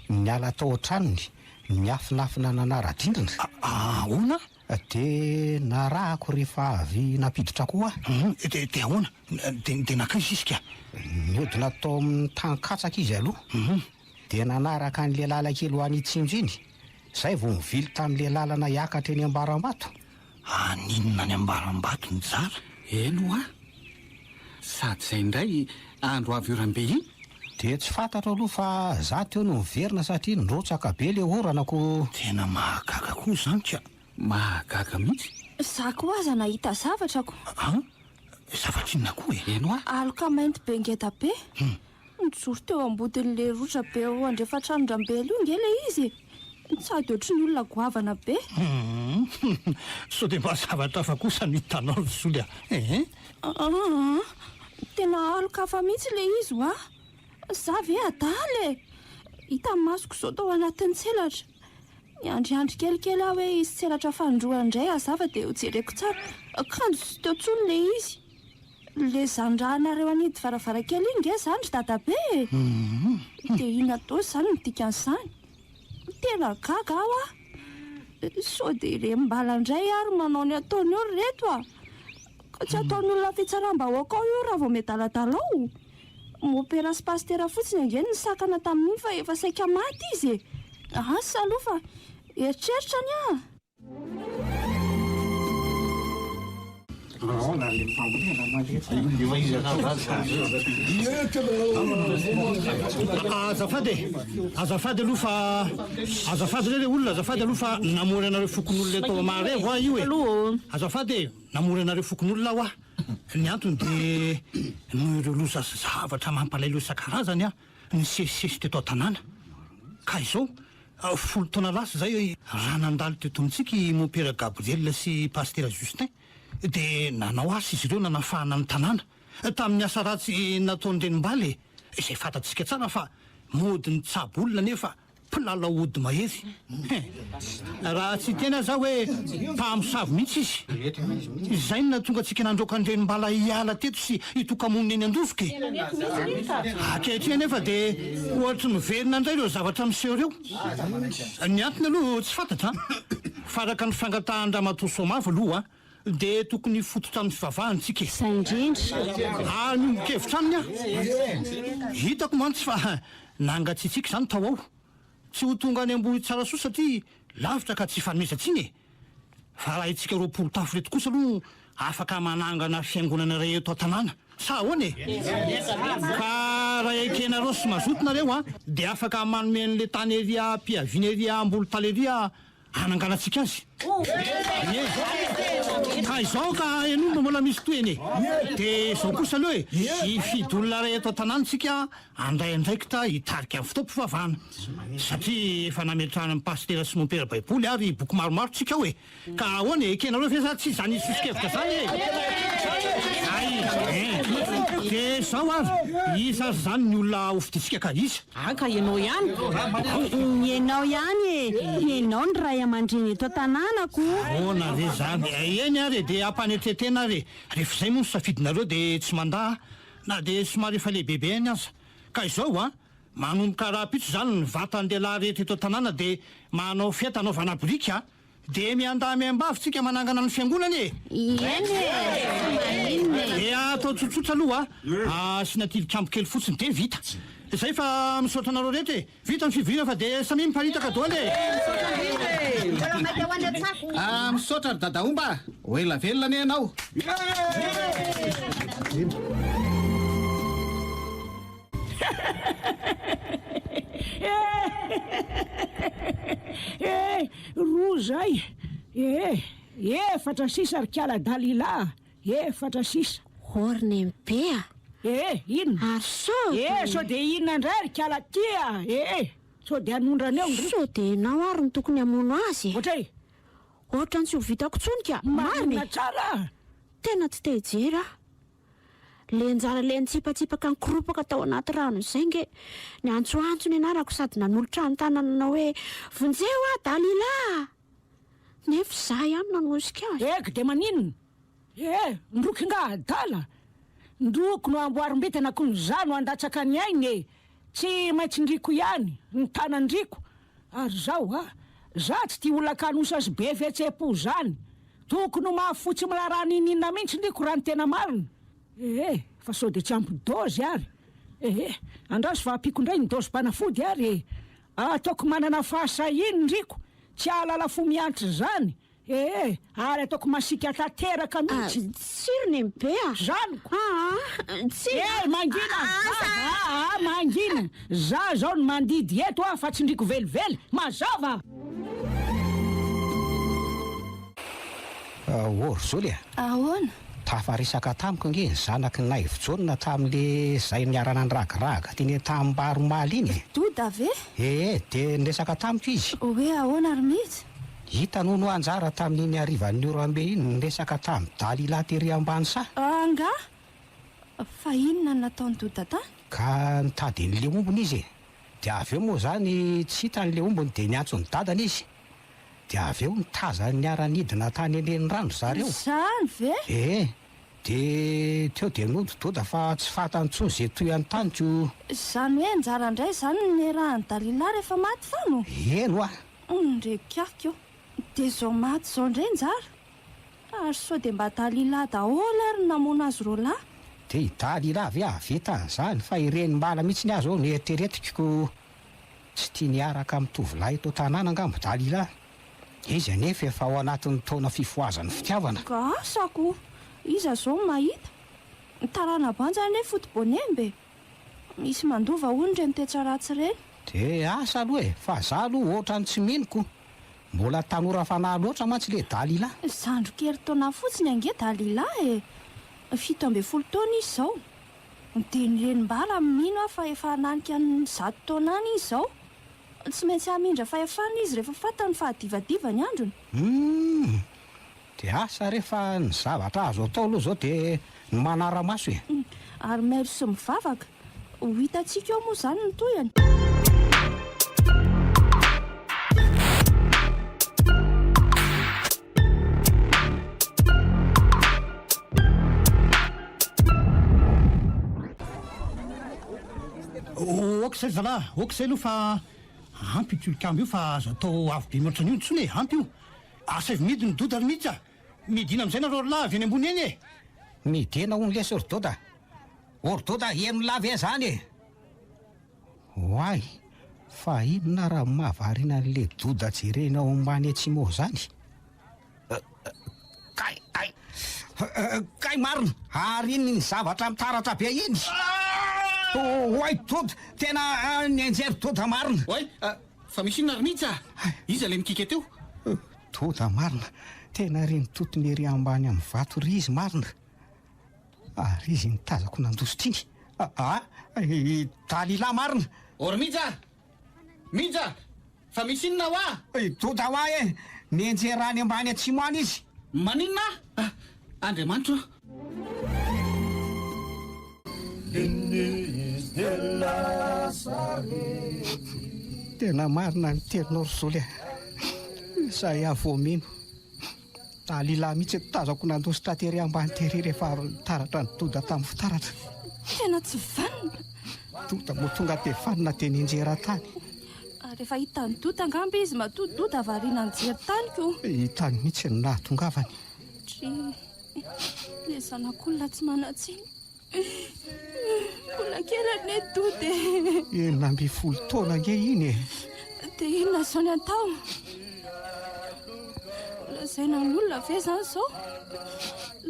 Niala tao an-tranony, niafinafina nanara-drindrina. Ahoana? Dia narahako rehefa avy napiditra koa. Dia ahoana? Dia nakaiza izy ka? Niodina tao amin'ny tankatsaka izy aloha. Dia nanaraka an'ilay lalakely ho any Itsinjo iny. Zay vao mivily tamin'ilay lalana hiakatra eny Ambarambato. Aninona ny Ambarambato ny jara? Eno sady izay indray andro avy orambe iny. Dia tsy fantatra aloha fa za teo no miverina satria nrotsaka be le oranako. Tena mahagaga koa zany ka. Mahagaga mihitsy. Za koa aza nahita zavatrako. Zavatra inona koa e? Eno aloka mainty be ngeda be. Nijoro teo ambodin'le rotra be ao andrefatrano-drambelo io nge le izy. Sady ohatry ny olona goavana be. So dia mba zavatra hafa kosa ny hitanao ry zoly a. Tena aloka hafa mihitsy le izy za ve adaly hita masoko zao tao anatin'ny tselatra. Niandriandry kelikely aho hoe izy tselatra fandroana indray azava dia ho jereko tsara. Kanjo sy teo tsony le izy. Le zandrahanareo anidy varavarakely iny nge zany ry dadabe. Dia ina tao zany ny dikan'izany. Tena gaga aho so dia re mbalandray ary manao ny ataony eo reto ka tsy ataony olona fitsaram-bahoaka ao io raha vao medaladalao. Mopera sy pastera fotsiny ange ny sakana tamin'iny fa efa saika maty izy e. Asa aloha fa eritreritra ny azafady aloha fa azafady le olona azafady aloha fa namory anareo fokon'olona atao mare hoa io e. Azafady namory anareo fokon'olona hoa. Ny antony dia no ireo loza zavatra mampalailo isan-karazany ny sesisesy teto an-tanàna. Ka izao folo taona lasa zay raha nandalo teto amintsika Mopera Gabriel sy Pastera Justin dia nanao asa izy ireo nanafahana ny tanàna tamin'ny asa ratsy nataon'ireny-mbaly izay fantatsika tsara fa mody ny tsabo olona nefa mpilala ody mahery. Raha tsy tena za hoe mpamosavy mihitsy izy izay no natonga antsika nandroaka an'ireny-mbala hiala teto sy hitokamonina eny an-dovoka ankehitriny nefa dia ohatra miverina indray ireo zavatra miseho ireo. Ny antony aloha tsy fantatra faraka ny fangatahan-dramatoa Soamava aloha dia tokony fototra amin'ny fivavahantsika Izay indrindra. Ny ombon-kevitra aminy hitako mantsy fa nangatsiatsika izany tao ao. Tsy ho tonga any ambohy tsara soa satria lavitra ka tsy fanomezantsiny e. Fa raha itsika roapolo tafo reto kosa aloha afaka manangana fiangonana iray eto an-tanàna sa ahoana e. Ka raha ekenareo sy mazotonareo dia afaka manome an'le tany eria mpiaviana eria ambolo taleria ananganantsika azy. Ka izao ka enomba mbola misy toeny e. Dia izao kosa aloha hifidy olona ray eto an-tanànatsika andraindraikitra hitarika amin'ny fotoam-pivavahana satria efa nametrahana amin'ny pastera sy Mopera baiboly ary boky maromaro tsika ao e. Ka ahoana ekenareo fa tsy zany isosikevitra zany e. dia zao ary isa zany ny olona ofiditsika ka iza aka ianao ihany ianao ihany ianao ny ray aman-dreny eto tanànako ona re zany eny ary dia ampanetretena re rehefa izay moa ny safidinareo dia tsy mandaa na dia somary efa lehibebe eny aza ka izao manomboka raha-pitso zany ny vatan-dehilahy rehetra eto tanàna dia manao fety anaovana brika dia miandahy-miambavitsika manangana ny fiangonana dia atao tsotsotra aloha asina tilikambo kely fotsiny dia vita izay fa misaotra anareo rehetra vita ny fivirina fa dia samy miparitaka doany misaotra ry dadaomba oela velona ny ianao roa zay efatra sisa ry kiala Dalila efatra sisa oriny mibea inona ary so dia inona indray ry kiala tia so dia hanondrana eo so dia nao ary ny tokony hamono azy ohatray ohatra ny tsy ho vitako tsonika marina tsara tena tsy tehijera le njara le ntsipatsipaka ny koropaka tao anaty rano izay nge ny antsoantso ny anarako sady nanolotra ny tanana hoe vonjeo Dalila nefa za ihany nanosika azy eka dia maninona ndroky nga adala ndroko no amboarim-betana ko ny za no andatsaka ny ainy tsy maintsy ndriko ihany ny tanandriko ary zao za tsy tia olon-kanosy azy be fihetsem-po zany tokony no mahafotsy milarana ininona mihitsy ndriko raha ny tena marina fa sao dia tsy ampidozy ary andraso fa ampiko indray ny dozy mpanafody ary ataoko manana fahasahiny ndriko tsy ahalala fo miantry zany ary ataoko masika tanteraka mihitsy tsirony mibea zaniko tsy mangina mangina za zao ny mandidy eto fa tsy ndriko velively mazava ory zole ahoana tafarisaka tamiko nge ny zanaky ny naivojonona tamin'le zay niarana ny ragaraga teny tambaromaly iny doda ve dia niresaka tamiko izy hoe ahoana ary mihitsy hita no no anjara tamin'iny arivan'ny Orambe iny niresaka tamin'ny Dalila tery ambany sa anga fa inona nataony doda tany ka nitady n'le ombony izy dia avy eo moa zany tsy hita n'le ombony dia niantso ny dadany izy dia avy eo nitaza niara-nidina tany eneny rano zareo zany ve dia teo dia nodo doda fa tsy fantany tsony zay toy any taniko zany hoe njara indray zany nerahan'ny Dalila rehefa maty fa no eno ndrekako dia zao maty zao indray njara ary sao dia mba Dalila daholo ary namono azy roa lahy dia i Dalila ve avitan'izany fa ireny mbala mihitsy ny azy ao nieritreretikiko tsy tia niaraka amin'ny tovolahy eto tanàna angambo Dalila izy anefa efa ao anatin'ny taona fifoazan'ny fitiavana ka asako iza zao mahita tarana banja anefa fotobonembe misy mandova hono ireny toetsaratsy ireny dia asa aloha fa za aloha ohatrany tsy minoko mbola tanora fanahy loatra mantsy le Dalila zandro-kery taona fotsiny ange Dalila 17 taona izy zao dia nyrenim-bala mino aho fa efa nanika ny 100 taona any izy zao tsy maintsy hamindra fahefana izy rehefa fantany fahadivadiva ny androny dia asa rehefa ny zavatra azo atao aloha zao dia ny manara-maso ary mailo sy mivavaka ho hitantsika eo moa zany ny toyany okizay zalahy okizay aloha fa ampy io tilikambo io fa azo atao avo be mihoatra an'io ntsony ampy io asa evy midy ny doda ry mihitsy midina amin'izay nareo ry lavy eny ambony eny midena ho nylesa ordoda eno lavy e zany hoay fa inona raha mahavariana n'le doda jerena ao ambany atsimo zany kay marina ary iny ny zavatra mitaratra be iny oay doda tena nianjery doda marina oay fa misy inona ry mihitsy iza le mikika teo doda marina tena reny totony ery ambany amin'ny vato ry izy marina ary izy nitazako nandositra iny Dalila marina ory mihitsy fa misy inona hoa doda hoa nianjerany ambany atsimo any izy maninona andriamanitra Tena marina ny teninao Rozoly zahay avomino alilahy mihitsy tazako nandositra tery ambany tery rehefa taratra ny doda tamin'ny fitaratra. Tena tsy vanina. Doda moa tonga dia vanina dia ninjera-tany. Rehefa hitany doda angamba izy matododa variana nijery-tany ko. Hitany mihitsy ny nahatongavany. Le zanak'olona tsy manatsiny. Mbola kely ane dode. 12 taona nge iny. Dia inona zao ny atao? Lazaina ny olona ve zany zao?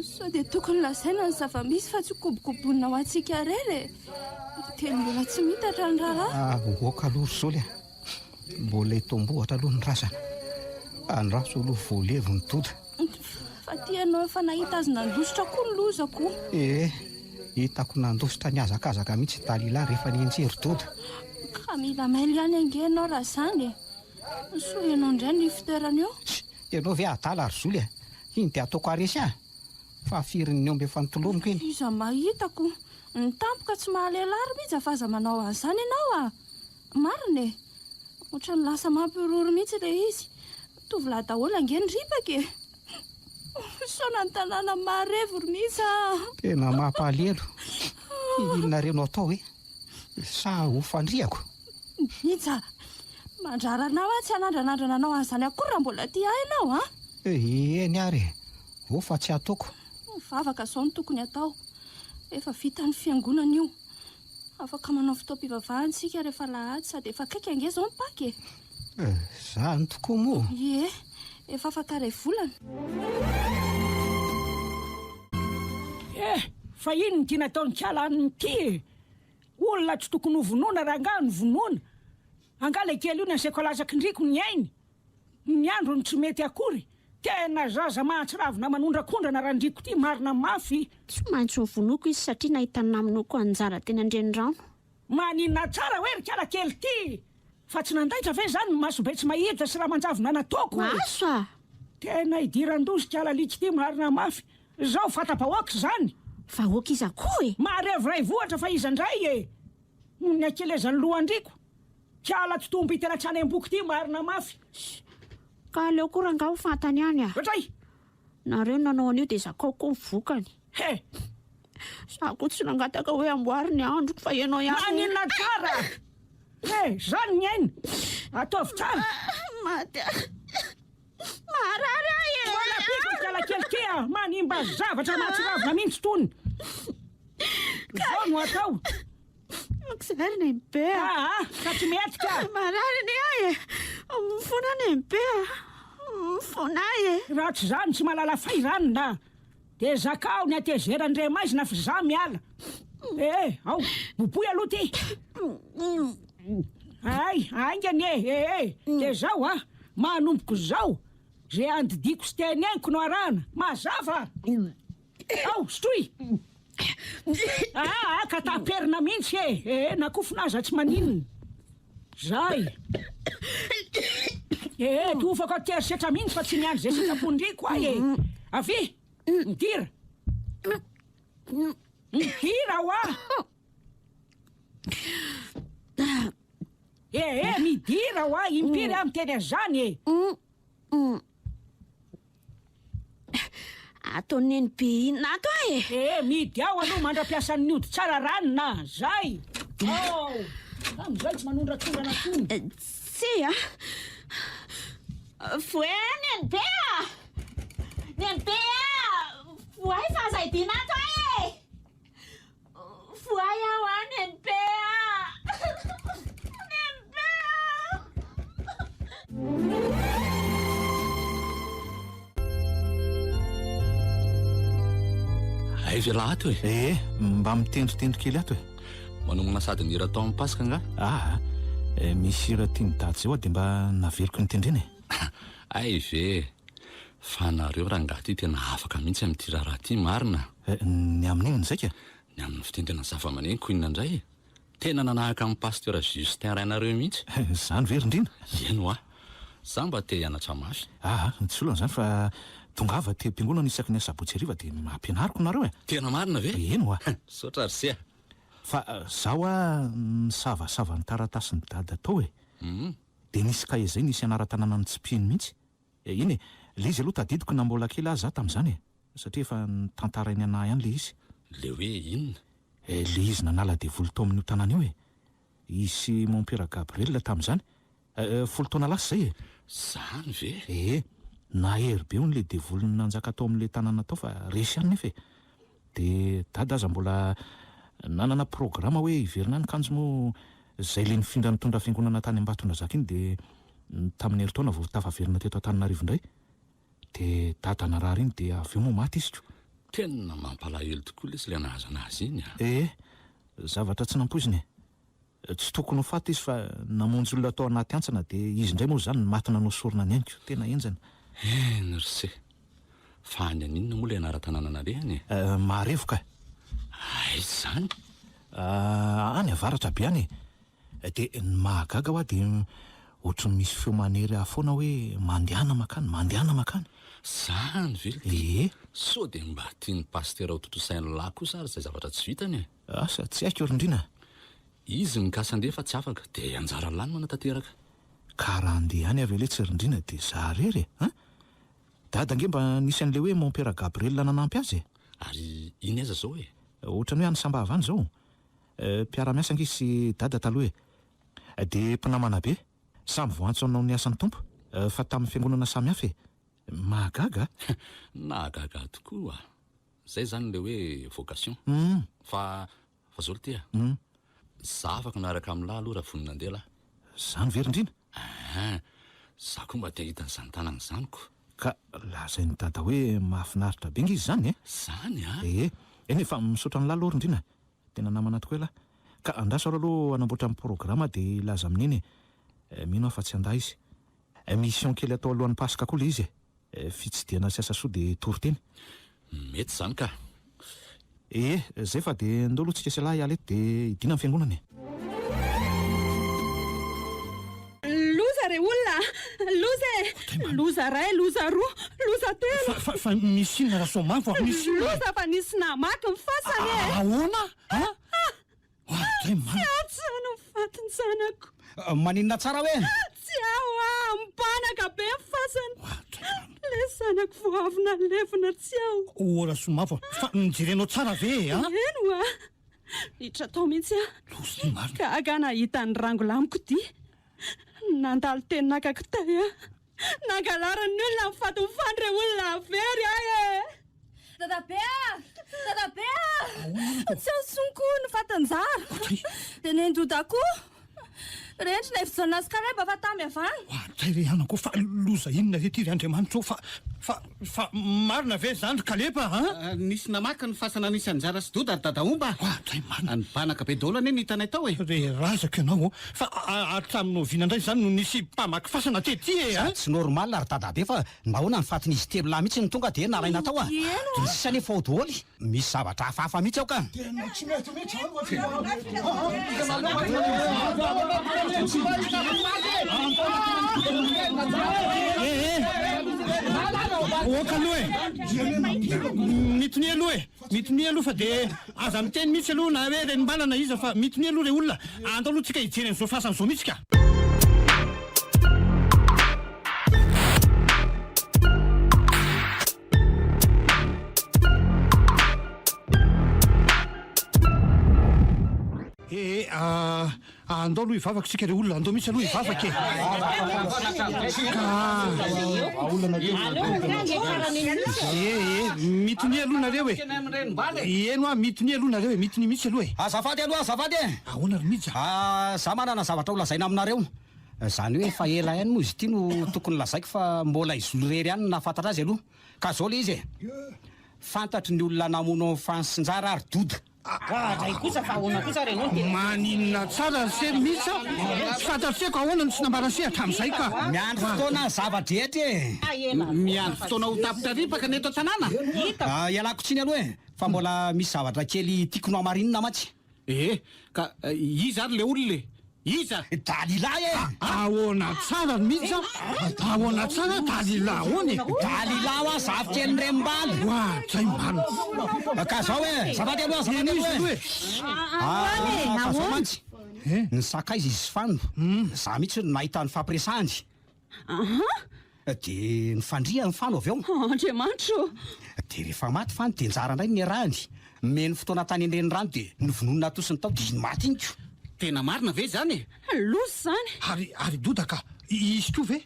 Sao dia tokony lazaina ny zava-misy fa tsy kobokobonina ho antsika rery. Teny mbola tsy mitatra ny raharaha. Oka aloha Rozoly mbola itombohatra aloha ny razana. Andraso aloha voalevo ny doda. Fa tianao efa nahita azy nandositra koa ny lozako. Hitako nandositra ny azakazaka mihitsy Dalila rehefa nienjery doda. Ka mila maily ihany angenao raha zany. So ianao indray ny fitoerana eo. Ianao ve adala Rozoly iny dia ataoko aresy fa firin'ny omby efa nitolomiko iny. Iza mahitako ny tampoka tsy mahalelary mihitsy afaza manao an'izany ianao marina ohatra ny lasa mampiorory mihitsy ilay izy. Tovolahy daholo angeny ripaka sona ny tanàna maharevory mihitsy Tena mampalelo. Inona renao atao hoe sa ho fandriako? Mihitsy mandraranao tsy hanandranandrana anao an'izany akory raha mbola ty hainao eny ary fa tsy ataoko. Vavaka zao ny tokony atao. Efa vita ny fiangonana io. Afaka manao fotoam-pivavahantsika rehefa lahady sady efa kaiky ange zao mipaky. Zany tokoa moa. Efa afaka ray volana. Fa iny ny tia nataony kialan'ny ty. Olona tsy tokony ho vonoina raha nga ny vonoina. Angala kely io ny asaiko lazaky-ndriko ny ainy. Ny andro ny tsy mety akory. Tena zaza mahatsiravina manondrakondrana raha ndriko ty marina mafy. Tsy maintsy ho vonoko izy satria nahitana aminoko anjara teny andrenirano. Maninona tsara hoe ry kiala kely ty. Fa tsy nandaitra ve zany ny masobe tsy mahita sy raha manjavona nataoko. Maso Tena idiran-dozy kiala liky ty marina mafy. Zao fatapahoaka zany. Vahoaka iza koa Maharevo ray vohatra fa iza ndray ny akelezany lohandriko. Kiala totomby tena tsy any am-boky ty marina mafy. Ka aleo koa ranga ho fantany ihany Ohatray. Nareo nanao an'io dia zakao koa vokany. Sako tsy nangataka hoe amboary ny andro fa ianao ihany. Maninona tsara. Zany ny ainy. Ataovy tsara. Marary Wala piko kiala kely manimba zavatra mahatsiravina mihitsy tony. Zao no atao. Maksary ny mbe Ka tsy metrika. marary ny mifona ny mbe mifona Raha tsy zany tsy malala fairanina. Dia zakao ny atezerandremaizina fa za miala. Ao, boboy aloha ty. Aingany dia zao mahanomboko zao. Zay andidiko sy teneniko no arahana. Mazava. Ao, sotoy. Ka taperina mihitsy nakofinaza tsy maninona. Zay. Tofako aterisetra mihitsy fa tsy miandry zay sitrapondriko Avy, midira. Midira midira impiry amin'ny teny azany ataoneny be inona ato midy ao aloha mandra-piasan'ny ody tsara ranona. Zay. Am'zay tsy manondratondana tony. Tsy Voay neny be voay fa zay dina ato voay ao neny be neny be Ay vela ato mba mitendritendry kely ato manomana sady nira tao amin'ny pasika nga misy ira tiany daty zao dia mba naveloko ny tendreny ay ve fa nareo raha ngaty tena afaka mihitsy amin'ity raharaha ty marina. Ny amin'iny zaika ny amin'ny fitendrena zava-maneniko inona indray tena nanahaka amin'ny pasteur Justin rainareo mihitsy. Zany verindrina eno za mba te hianatra mafy. Tsy olana zany fa tongava te am-piangonana isaky ny sabotsy hariva dia mampianariko nareo tena marina ve? Eno sotra ry se fa zaho a misavasava ny taratasy ny dada tao e dia nisy kahe zay nisy anara-tanàna ny tsipiny mihitsy iny e le izy aloha tadidiko na mbola kely aza tamin'izany e satria efa nitantarainy anahy ihany le izy le hoe inona le izy nanala devoly tao amin'io tanàna io e isy mon père Gabriel tamin'izany folo taona lasa zay e zany ve nahery be hony le devoly nanjaka tao amin'le tanàna tao fa resy ihany nefa e dia dada aza mbola nanana programa hoe hiverina ny kanjo moa zay le nifindra nitondra fiangonana tany Ambatondra zaka iny dia tamin'ny heritaona vao tafaverina teto Antananarivo indray dia dada narary iny dia avy eo moa maty izy ko tena mampalahelo tokoa le sy le nahazo anazy iny zavatra tsy nampoiziny tsy tokony ho faty izy fa namonjy olona tao anaty antsana dia izy indray moa zany matina nosorona ny ainiko tena enjana ny rse fa any aninona moa le anara-tanàna narehany maharevoka zany any avaratra be any dia ny mahagaga ho a dia ohatry misy feo manery foana hoe mandehana makany zany vely so dia mba tiany paster ao totosainy lahy kosa ary zay zavatra tsy vitany asa tsy haiko orindrina izy nikasandeha fa tsy afaka dia anjara lany manatanteraka ka raha andeha any avy le tsy rindrina dia za rery dada nge mba nisy an'le hoe mon père Gabriel nanampy azy ary iny aiza zao ohatrany hoe any sambava any zao mpiara-miasa ange sy dada taloha dia mpinamana be samy voantso anao ny asan'ny tompo fa tamin'ny fiangonana samy hafa mahagaga nahagaga tokoa zay zany le hoe vocation fa zao le tia za afaka naraka amin'ny lahy aloha raha vonina andeha lahy zany verindrina za koa mba tia hita nyzany tanany zaniko ka lazainy dada hoe mahafinaritra be nge izy zany zany eny efa misaotra ny lahy aloha rindrina tena namana tokoa lahy ka andraso aro aloha anamboatra amin'ny programa dia laza amin'iny mino afa tsy anda izy mission kely atao alohan'ny pasika koa le izy fitsidiana sy asa soa dia tory teny mety zany ka zay fa dia ndao aloha tsika sy lahy hiala eto dia hidina amin'ny fiangonana loza re olona loza ray loza roa loza telo fa misy inona raha somavo misy loza fa nisy namaky ny fasany ahoana atsano fatiny zanako maninona tsara hoe tsy aho mibanaka be ny fasany le zanako voavina levina tsy aho ora somavo fa nijerenao tsara ve eno hitra tao mihitsy ka aga nahita ny rango lamiko dia nandalo teny nakakitay nangalarany olona mifaty mifandre olona avery dadabe tsy asonko ny fatanjara dia nendodako rehetra efa zanasikaray mba fa tamy avany tay re anako fa loza inona re ty ry Andriamanitra fa marina ve zany kalepa nisy namaka ny fasana nisy anjara sy doda ary dadaomba tay marina nibanaka be daola ane nitanay tao re razaka ianao fa atraminao vina indray zany no nisy mpamaky fasana tety tsy normal ary dadabe fa nahoana ny fatin'izy telo lahy mihitsy ny tonga dia naraina tao misy anefa ao daholy misy zavatra hafahafa mihitsy ao ka oka aloha mitony aloha fa dia aza miteny mihitsy aloha na hoe renim-balana izy fa mitony aloha re olona andao aloha tsika hijery n'izao fasan'izao mihitsy ka andao aloha hivavaka tsika re olona andao mihitsy aloha hivavaka mitony aloha nareo eno mitony aloha nareo mitony mihitsy aloha azafady ahoana ry mija za manana zavatra ho lazaina aminareo zany hoe fa ela ihany moa izy ity no tokony lazaiko fa mbola izolorery ihany nafantatra azy aloha ka zao le izy fantatry ny olona namono fansinjara ary doda maninona tsara se mihitsy fantatreko ahoana no tsy nambaraseh hatramin'izay ka miandro fotoana zava-drehetra miandro fotoana ho tapitraripaka ny eto an-tanàna ialako tsiny aloha fa mbola misy zavatra kely tiako no amarinina matsy ka izy ary le olona iza dalila e ahoana tsara mihitsy ahoana tsara dalila hony dalila ho a zavokely rem-baly oa zay mbano ka zao e zavady aloha zavady aloha e zao mantsy ny sakaiza izy fano za mihitsy no nahita ny fampiresahany de ny fandria ny fano avy ao andriamanitro de rehefa maty fany de njara indray ny arahany meny fotoana tany endreny rano de novononina tosiny tao de iny maty inyko tena marina ve zany lozy zany ary doda ka izy ko ve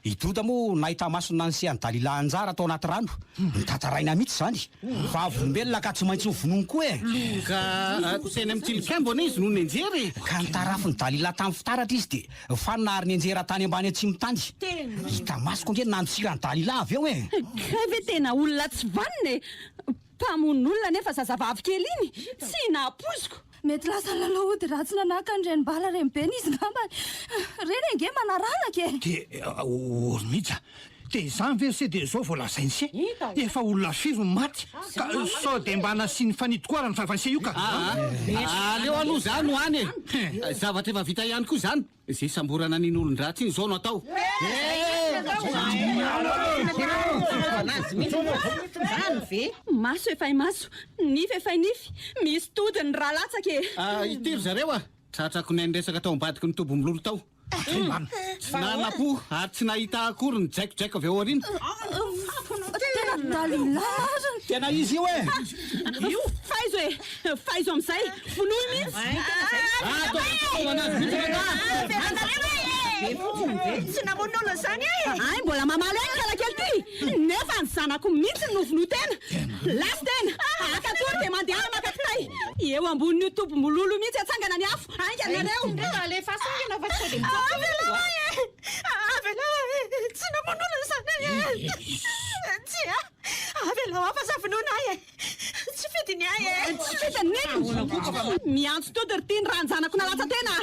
idoda moa nahita masona nyseany dalila anjara atao anaty rano mitantaraina mihitsy zany fa avombelona ka tsy maintsy nyvonono koa ka teny am'tsilikambona izy noho ny enjery ka nitarafy ny dalila tamin'ny fitaratra izy de fanina ary ny enjera tany ambany atsimo tany hita masoko ndre nantsira ny dalila avy eo ka ve tena olona tsy vanina mpamon'olona nefa zazavavy kely iny sy napoziko mety lasa lalao ody raha tsy nanaka andrenybala rembe izy ngambany reny enge manaranaka de ormija de zany verse de zao vao lazainy se efa olona firy maty ka sao de mba nasiany fanitokoara ny favanse io ka aleo aloha zany ho any zavatra efa vita ihany koa zany zay samborana niny olon-dratsy iny zao no atao maso efa maso nify efa nify misy todiny raha latsaka itery zareo tratrako ny resaka tao ambadiky ny tobo milolo tao tsy nanapo ary tsy nahita akory ny jaikojaiko avy ao arina tena dalila tena izy io faizo am'izay vonoy mihitsy tsy namon'olona zany ay mbola mamaly any kalakely ty nefa ny zanako mihitsy novono tena lasy tena akatory de mandeha makatinay eo ambon'ny tobo mololo mihitsy atsangana ny afo ainganareo tsy namon'olona zany tsy avela afa zavinonay tsy fidiny ay tsy fidiny miantso tody ry tiany raha ny zanako nalatsa tena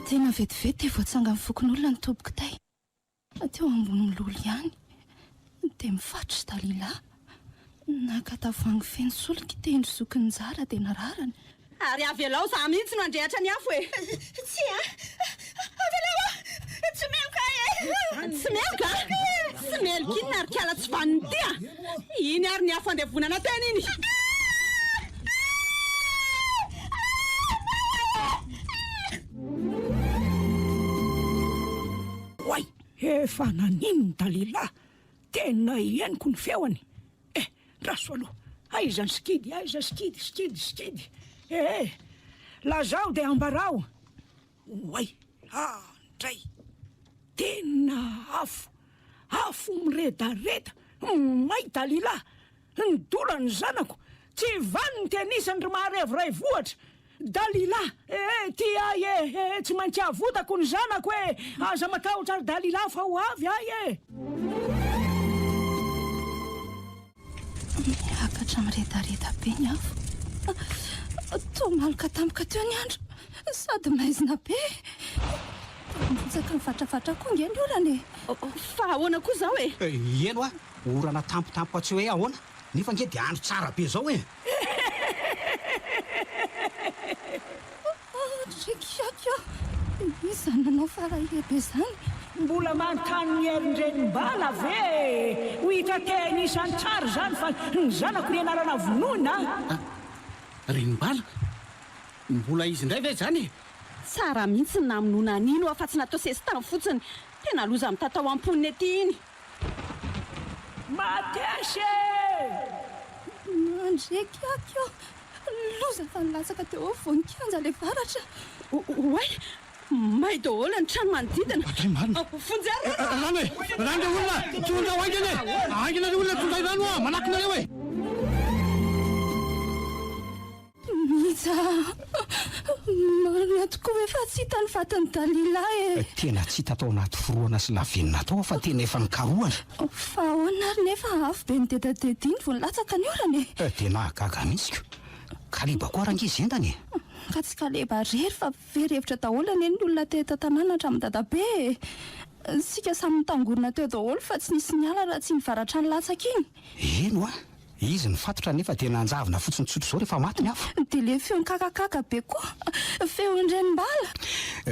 tena vetivety voatsanga ny fokon'olona ny toboky tay teo ambony milolo ihany de mifatry sy dalila nakatavangy feno solika tendry zokiny jara de nararany ary avelao za mihitsy no andrehatra ny afo tsy avelao tsy meloka tsy meloka tsy meloka iny ary kiala tsy vaniny tya iny ary ny afo andevonana tena iny oay efa nanino ny dalila tena ianiko ny feoany raso aloha aizany sikidy sikidy lazao de ambarao oay andray tena afo miredareda may dalila nidora ny zanako tsy vaniny tenisany ry mahareviray vohatra dalila ty ay tsy maintsy avodako ny zanako aza matahotra ry dalila fa ho avy ay miakatra miredareda be ny afo tomaloka tampoka teo ny andro sady maizina be mitsaka mivatrafatra koa nge ny orany fa ahoana koa zao eno orana tampotampo atsy hoe ahoana nefa nge de andro tsara be zao rekiako izany nanao farahebe zany mbola mantany ny erindranymbala ve ho hita tena isany tsara zany fa ny zanako ny anarana vonona renimbala mbola izy indray ve zany tsara mihitsy ny namonona anino afa-tsy natao sesy tany fotsiny tena loza mitatao amponiny aty iny matese andrekiako loza fa nilatsaka teo voninkianja le varatra oay may daholo ny trano manodidina rano rano olona tonda aingina le olona tonda rano manakinareo mija marina tokoa efa tsy hita ny vatany dalila tena tsy hita tao anaty foroana sy lavenina tao fa tena efa nikarohana fa ahoanary nefa afo be ny dedadediny vo nilatsaka ny orany tena gaga mihitsy ko kaliba koa rangizy endany ka tsy kaleba rery fa verevitra daholo ane ny olona tetantanàna hatramin'ny dadabe. Sika samy mitangorona teo daholo fa tsy nisy niala raha tsy mivaratra ny latsaka iny. Eno a izy ny fatotra nefa tena anjavina fotsiny tsotro zao rehefa maty ny hafa. Dia le feo kakakaka be koa feo indrenimbala.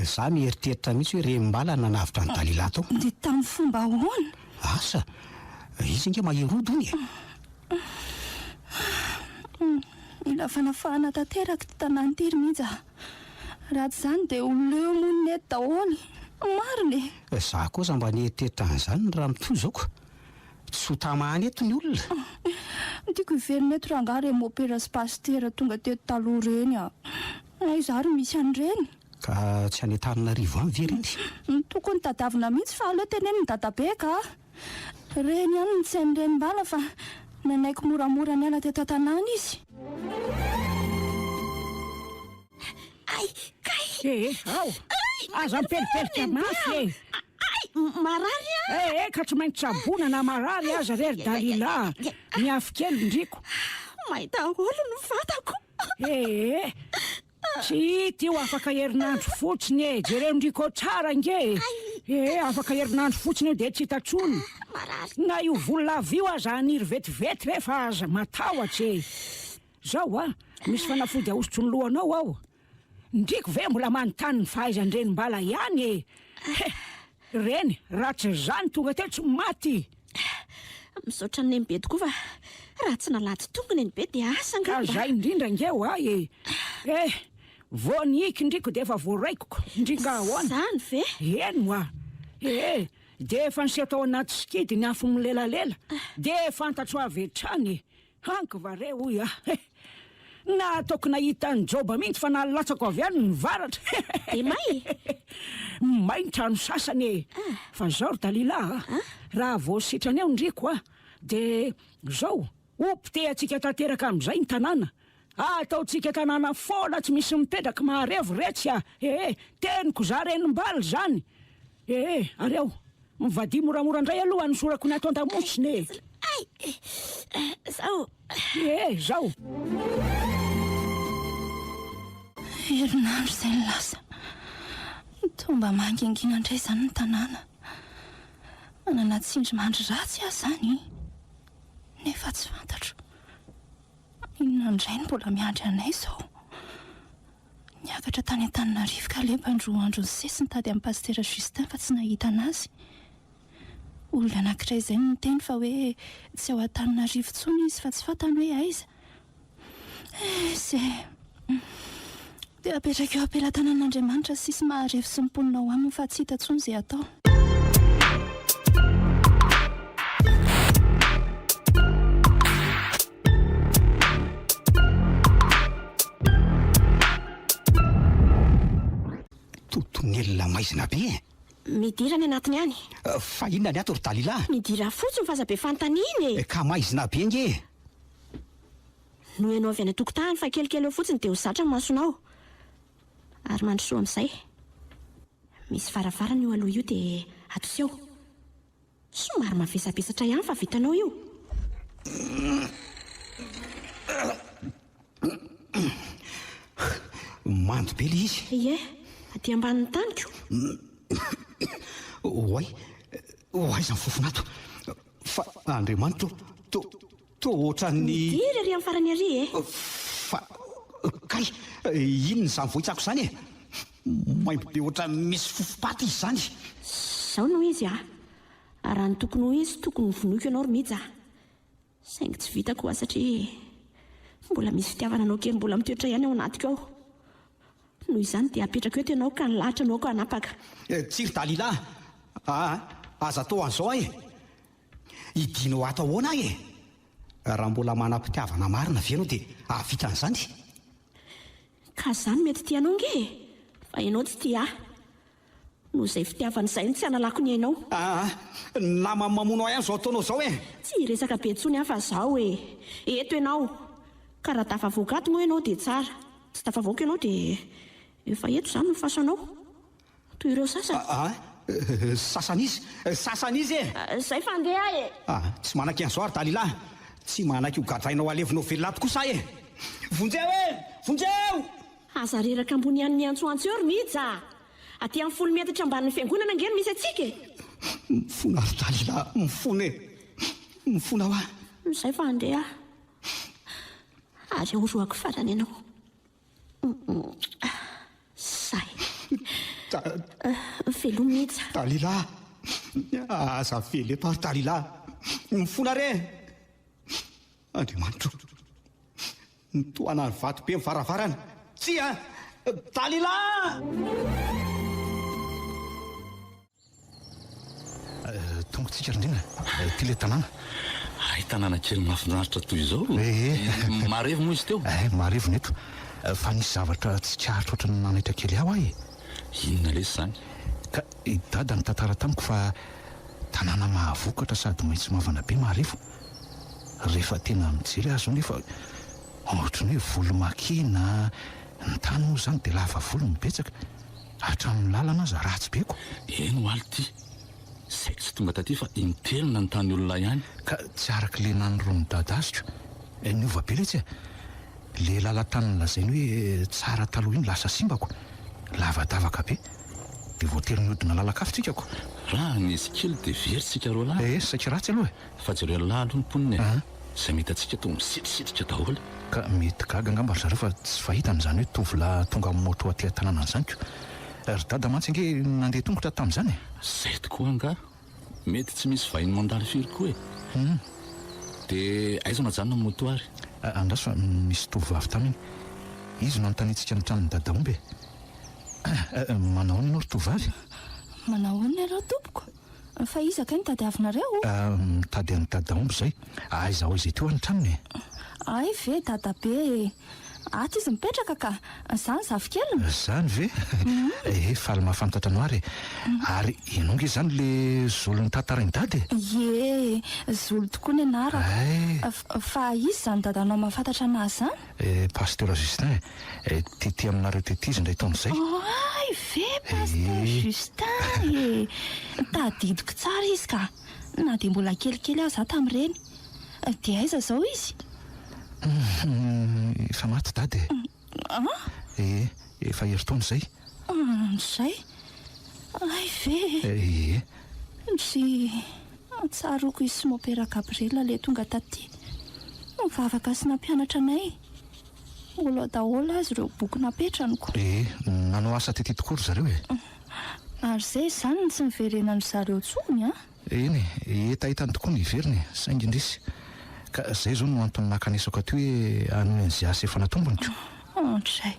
Za mieritreritra mihitsy hoe renimbala nanavitra ny Dalila tao. Dia tamin'ny fomba ahoana? Asa izy nge maherodo ony mila fanafahana tanteraka ty tanàny tery mihitsy. Raha tsy izany dia oleo monina eto daholo. Mariny. Za kosa mba nieritreritra an'izany raha mitoy zao ko tsy ho tamahany eto ny olona. Tiako hiverina eto rangaha re mopera sy pastera tonga teto taloha reny a. Izary misy an'ireny. Ka tsy any Antananarivo any ve reny? Tokony tadavina mihitsy fa aleo teneny ny dadabe ka. Reny ihany ny tsy hain'ireny mbala fa nanaiko moramora ny ala teto an-tanàna izy. Ao aza mipelipelika mafy Marary a. Ka tsy maintsy sabona na marary aza rery Dalila. Miafy kely ndriko. Mahita olo no vatako. Tsy tio afaka herinandro fotsiny jereo ndriko tsara nge. Afaka herinandro fotsiny io dia tsy hitatsony. Na io volalava io aza aniry vetivety rehefa aza matahotra zao a misy fanafody ahosotro ny lohanao ao. Ndriko ve mbola manontany ny fahaizan-dreny mbala ihany reny raha tsy zany tonga teo tsy maty. Misaotra ny be tokoa fa raha tsy nalaty tongony ny be dia asa ngamba. Zay indrindra ngeo ay vao niiky ndriko dia efa voaraikoko ndringa ahoana. Zany ve? Eno a dia efa nisy atao anaty skidy ny afo milelalela dia fantatro avy hatrany hanky vare hoy na ataoko nahita ny joba mihitsy fa nalatsako avy any ny varatra. Dia may ny trano sasany fa zao ry Dalila raha vao sitrany eo ndriko dia zao opite atsika tanteraka amin'izay ny tanàna. Ataotsika tanàna foana tsy misy mipetraka maharevo retsy teniko za renimbala zany. Areo mivadia moramora indray aloha ny sorako ny atao an-damotsiny. Zao. Zao. Herinandro izay ny lasa. Tomba mangingina indray izany ny tanàna. Manana tsindrimandry ratsy aho zany nefa tsy fantatro. Inona indray ny mbola miandry anay izao. Niakatra tany Antananarivo ka leba andro ny sesy nitady amin'ny pastera Justin fa tsy nahita anazy. Olona anankiray izay no niteny fa hoe tsy ao Antananarivo intsony izy fa tsy fantany hoe aiza. Dia apetraka eo ampelantanan'Andriamanitra sisy maharevo sy mimponina ho aminy fa tsy hita intsony izay atao. Totonelina maizina be midira ny anatiny any. Fa inona ny ato ry Dalila? Midira fotsiny fa zabe fantaniany ka maizina be nge. No ianao avy any an-tokotany fa kelikely eo fotsiny dia ho zatra masonao. Ary mandrosoa amin'izay misy varavarana io aloha io dia atoseho. Somary mavesabesatra ihany fa vitanao io. Mando be le izy. Aty ambanin'ny taniko. Oay izany fofona ato fa Andriamanitra to ohatran'ny diry ary amin'ny farany ary fa kay inona izany vohitsako izany maimbo be ohatran'ny misy fofopaty izy zany. Zao no izy raha ny tokony ho izy tokony vonoiko ianao ry mihitsy saingy tsy vitako satria mbola misy fitiavana anao kely mbola mitoetra ihany ao anatiko ao. Noho izany dia apetraka eto ianao ka nilahatra anao ka hanapaka. Tsy ry Dalila aza atao an'izao idinao ato ahoana raha mbola manam-pitiavana marina ve ianao dia ahavita an'izany. Ka zany mety tianao nge fa ianao tsy tia noho izay fitiavana izay ny tsy analako ny ainao. Nama mamono ihany zao ataonao zao tsy resaka be ntsony fa zao eto ianao ka raha tafavoaka ato moa ianao dia tsara, tsy tafavoaka ianao dia efa eto zany no fasanao toy ireo sasany izy zay fandeha tsy manaky an'izao ary Dalila tsy manaky ho gadrainao alevinao velato kosa vonjeo vonjeo aza reraka ambony ian'ny antsoantso eo ry mihitsy aty amin'ny 10 metatra ambanin'ny fiangonana angeny misy atsika mifona ary Dalila mifona mifona ho izay fa andeha ary oroako farany ianao say velo mihitsy Dalila aza velo eto ary Dalila mifona re Andriamanitro nitoana ny vato be mivaravarana tsy Dalila tongotsika rindrina ty le tanàna tanàna kely mahafinaritra toy izao marevo moa izy teo marevo neto fa nisy zavatra tsy karitra oatra ny nanaitra kely aho inona lesy zany ka dada ny tantara tamiko fa tanàna mahavokatra sady maintsy mavana be marevo rehefa tena mijery azo nefa ohatry ny hoe volo-makina ny tany moa zany dia lava volo mibetsaka hatramin'ny lalana aza ratsy beko eno aly ty saiko tsy tonga taty fa intelina ny tany olona ihany ka tsy araka le nanoroany dada azoko ny ova be letsy le lalatany lazainy hoe tsara taloha iny lasa simbako lavadavaka be dia voatery ny odina lalakafitsikako raha nisy kely dia veritsika ro lahy saika ratsy aloha fa jereo lahy aloha ny mponiny izay mety atsika to misitrisitra daholo ka mety gaga angamba ry zareo fa tsy fahitan'izany hoe tovolahy tonga moto aty tanàna an'izanyko ry dada mantsy ange nandeha tongotra tamin'izany zay tokoa anga mety tsy misy vahiny mandalo firy koa dia aiza majanona moto ary andraso fa misy tovovavy taminy izy no antanitsika ny tranony dadaomby manao ny ry tovavy manahoana ireo tompoko fa izaka ny tady avinareo mitady any dadaomby zay aizaho izay teo any tranony ay ve dada be aty izy mipetraka ka zany zavikeliny zany ve faly mahafantatra no ary inonge zany le zolony tantarainy dady zolo tokoa ny anaraka fa izy zany dadanao mahafantatra anazy zany pasteur Justin tety aminareo tety izy indray taon'izay ay ve pasteur Justin tadidiko tsara izy ka na dia mbola kelikely aho za tamin'ireny dia aiza zao izy efa maty dady efa heritaona izay zay ay ve tsy tsaroko izy sy mopera Gabriela le tonga taty mivavaka sy nampianatra anay mbola daholo azy ireo boky napetraniko nanao asa tety tokoa ry zareo ary zay zany tsy miverenany zareo tsony eny hetahitany tokoa ny iveriny saingy indrisy ka zay zao no antony nakanesako aty hoe anoeny zay asa efa natombonyko zay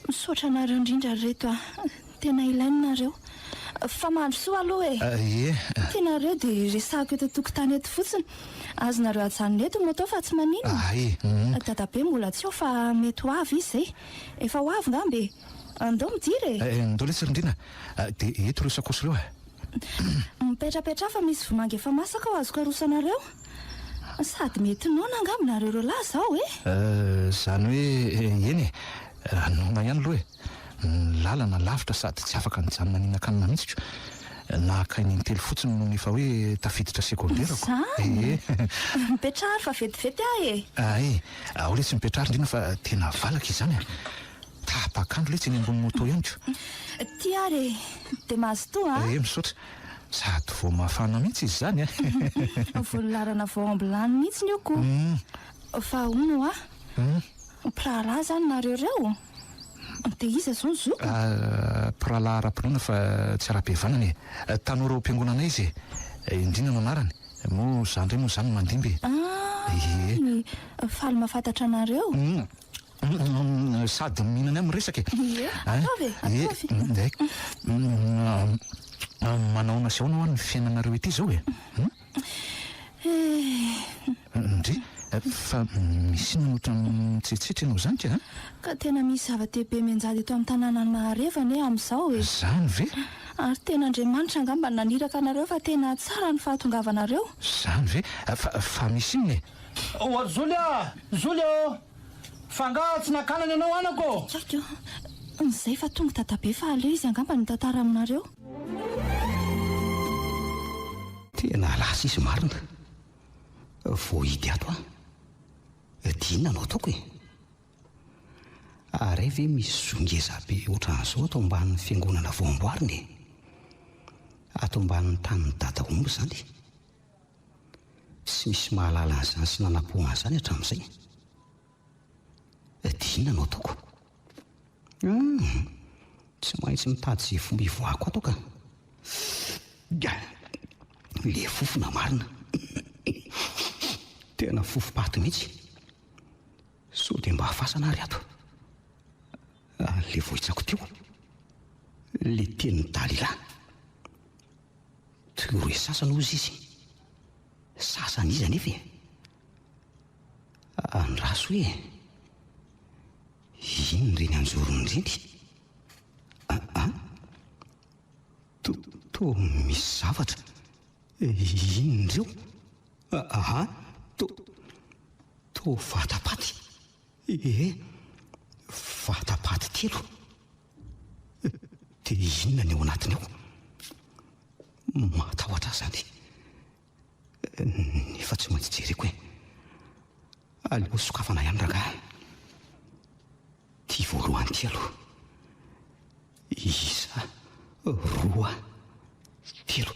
misaotra anareo indrindra reto tena ilainareo fa mandro soa aloha tianareo dia resahako eto tokotany eto fotsiny azonareo ajanona eto moto fa tsy maninona dadabe mbola tsy eo fa mety ho avy izy zay efa ho avy ngambe andao midiry ndao letsy rindrina dia eto reo sakosy reo mipetrapetra fa misy vomangy efa masaka ho azoko arosanareo sady mety nona angambonareo reo lahy zao zany hoe eny nona ihany aloha ny lalana lavitra sady tsy afaka nijanona ninakanina mihitsiko nahakaininy telo fotsiny noho nefa hoe tafiditra sekonderako mipetrahary fa vetivety ao letsy mipetrahary indrina fa tena valaka izany tapakandro letsy eny ambony moto ihanyko ty ary dia mahazo toa misaotra sady vo mafana mihitsy izy zany voalarana vao ambulany mihitsy ny oko fa ono piraharaha zany nareo reo dia iza zao ny zoko pirahalahy ara-pinoana fa tsy ara-bevanany tanora ao am-piangonana izy indrina no anarany moa zany ndray moa zany mandimby faly mahafantatra anareo sady mihinany amin'ny resaka manaona sy aona ho any fiainanareo ety zao ndry fa misy nanotra mitsetsitra ianao zany ka ka tena misy zava-dehibe mianjady eto amin'ny tanàna naharevany amin'izao zany ve ary tena Andriamanitra angamba naniraka anareo fa tena tsara ny fahatongavanareo zany ve fa misy inony ary Zolia fanga tsy nakanany ianao anako zay fa tonga dadabe fa aleo izy angamba ny tantara aminareo tena lasa izy marina vo hidy ato dinona anao ataoko ary ve misy zongezabe ohatran'izao atao mban'ny fiangonana voamboariny atao mban'ny tamin'ny dadaomby zany tsy misy mahalala an'izany sy nanampohana izany hatramin'izay diana anao ataoko tsy maintsy mitady izay fomba ivoako atao ka le fofona marina tena fofopaty mihitsy so dia mba hafasana ary ato le vohitsako teo le tenin'ny Dalila toroe sasany ozy izy sasany izy anefa andraso hoe ino reny anjorony reny to misy zavatra inondreo to vatapaty vatapaty telo dia inona ny ao anatiny ao matahotra zany nefa tsy maintsy jereko hoe aleo sokafana ihany rangahy tia voalohany ty aloha isa 2 3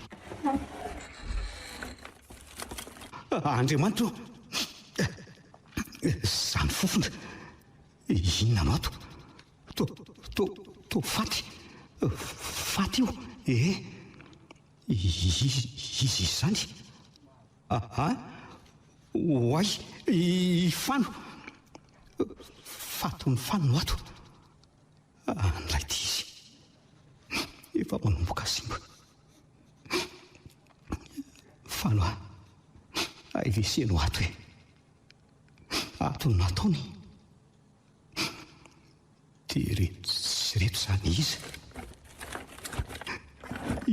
Andriamanitra zany fofona inona anao ato to faty io izy zany oay fano fatony fano no ato anray ty izy efa manomboka simba fano aiveseno ato hoe atony nataony dia reto sy reto zany izy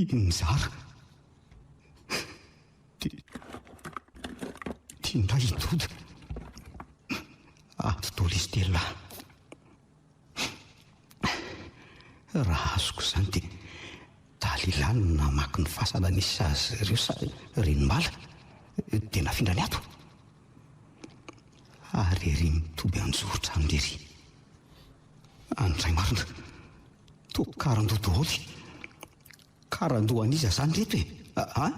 injara tiandray hitody ato tolistela raha azoko zany dia Dalila no namaky ny fasana nisy azy ireo reny-mala dia nafindrany ato ary ery mitoby anjorotra amin'lery andray marina to karandoha daholo karandoha aniza zany reto hoe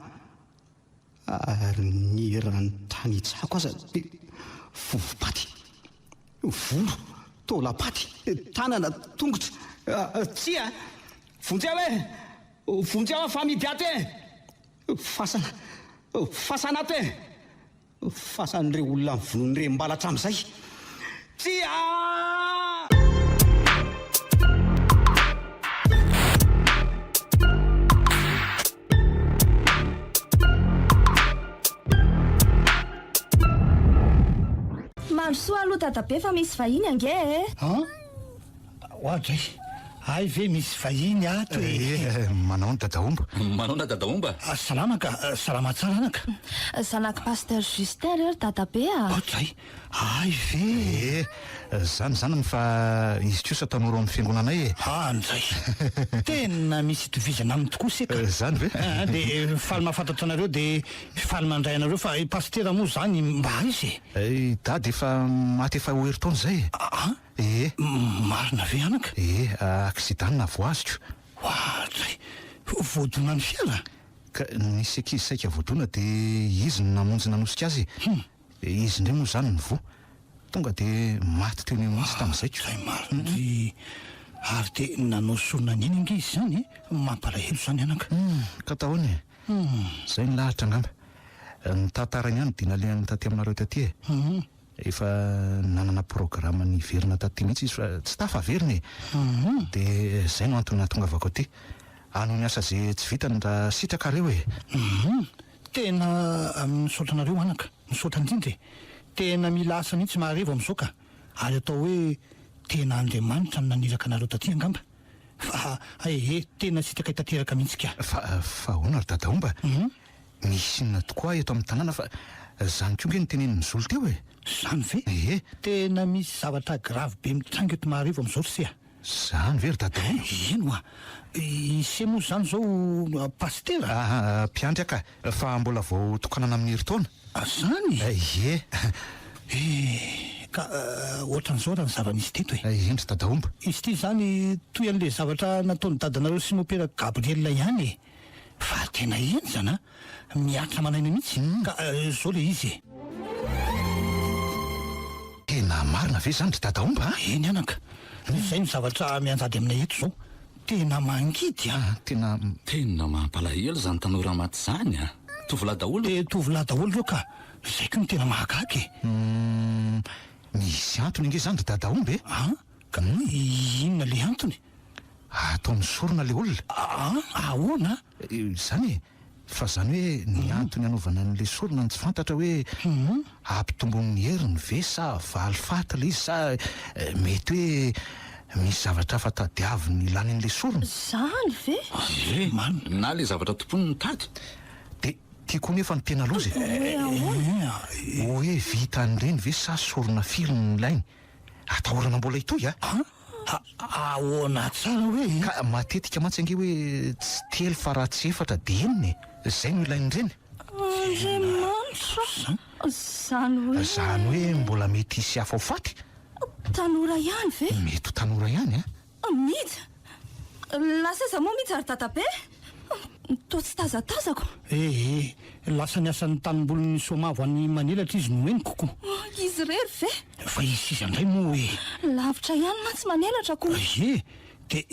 ary ny erany tany hitsako aza dia vovopaty volo tolapaty tanana tongotra tsia vonjeo vonjeo fa midy ato fasana ato fasan'ireo olona ny volon'ireo mbala hatramin'izay tsia Mandrosoa aloha dadabe fa misy vahiny ange ohatray ay ve misy vahiny ato manao ny dadaomba manao dadaomba salama ka salama tsara anaka zanaka pasteur Justin rery dadabe ohatray ay ve zany fa izy kosa tanora amin'ny fiangonanay anjay tena misy itovizana aminy tokoa seka zany ve dia faly mahafantatra anareo dia faly mandray anareo fa pastera moa zany mba izy dady efa maty efa ho herintaona zay marina ve anaka aksidana voaziko ohatray voadona ny fiara ka nisy ankizy saika voadona dia izy namonjy nanosika azy izy indray moa zany ny vo tonga dia maty teo ny misy tamin'izayko zay marina ary dia nanao sorona niny inge izy zany mampalahelo zany anaka ka tahoany zay ny lahatra angamba ny tantarany ihany dia nalehan'ny taty aminareo taty efa nanana programma ny verina taty mihitsy izy fa tsy tafaveriny dia zay no antony nahatongavako aty ano ny asa zay tsy vitany raha sitrakareo tena misaotranareo anaka misaotra indrindra tena mila asa mihitsy maharevo amin'izao ka ary atao hoe tena Andriamanitra no naniraka anareo taty angamba fa tena sitraka hitateraka mihitsy ka fa hoana ry dadaomba misy inona tokoa eto amin'ny tanàna fa zany koa nge ny teneniny zolo teo zany ve tena misy zavatra grave be mitranga eto maharevo amin'izao ry zany ve ry dadaomba ino ise moa zany zao pastera mpiandry aka fa mbola vao tokanana amin'ny heritaona zany ka ohatran'izao raha ny zava-misy teto e endry dadaomba izy ity zany toy an'le zavatra nataony dadanareo sy mopera Gabriel ihany e fa tena eny zana miaritra manaina mihitsy ka zao le izy tena marina ve zany ry dadaomba eny anaka izay ny zavatra mianjady aminay eto zao tena mangidy tena mampalahelo zany tanora maty zany a tovolahy daholo tovolahy daholo reo ka zay ko ny tena mahagagy misy antony inge zany ry dadaomba ka inona le antony atao misorona le olona ahoana zany fa zany hoe ny antony anaovana n'le sorona ny tsy fantatra hoe ampitombon'ny heriny ve sa valifatila izy sa mety hoe misy zavatra fatadiaviny ilany an'le sorona zany ve na le zavatra tompony ny tady de tiako nefa ny tena loza hoe vita an'ireny ve sa sorona filony ilainy atahorana mbola itoy ahoana tsara hoe ka matetika mantsy ange hoe tsy telo fa raha tsy efatra de eniny zay no ilain'ireny andriamanitra zany hoe mbola mety hisy hafa ao faty tanora ihany ve mety ho tanora ihany mihitsy lasaiza moa mihitsy ary dadabe to tsy tazatazako lasa ny asan'ny tanimbolony somavo any manelatra izy no eny kokoa izy rery ve fa izy izandray moa hoe lavitra ihany matsy manelatra ko de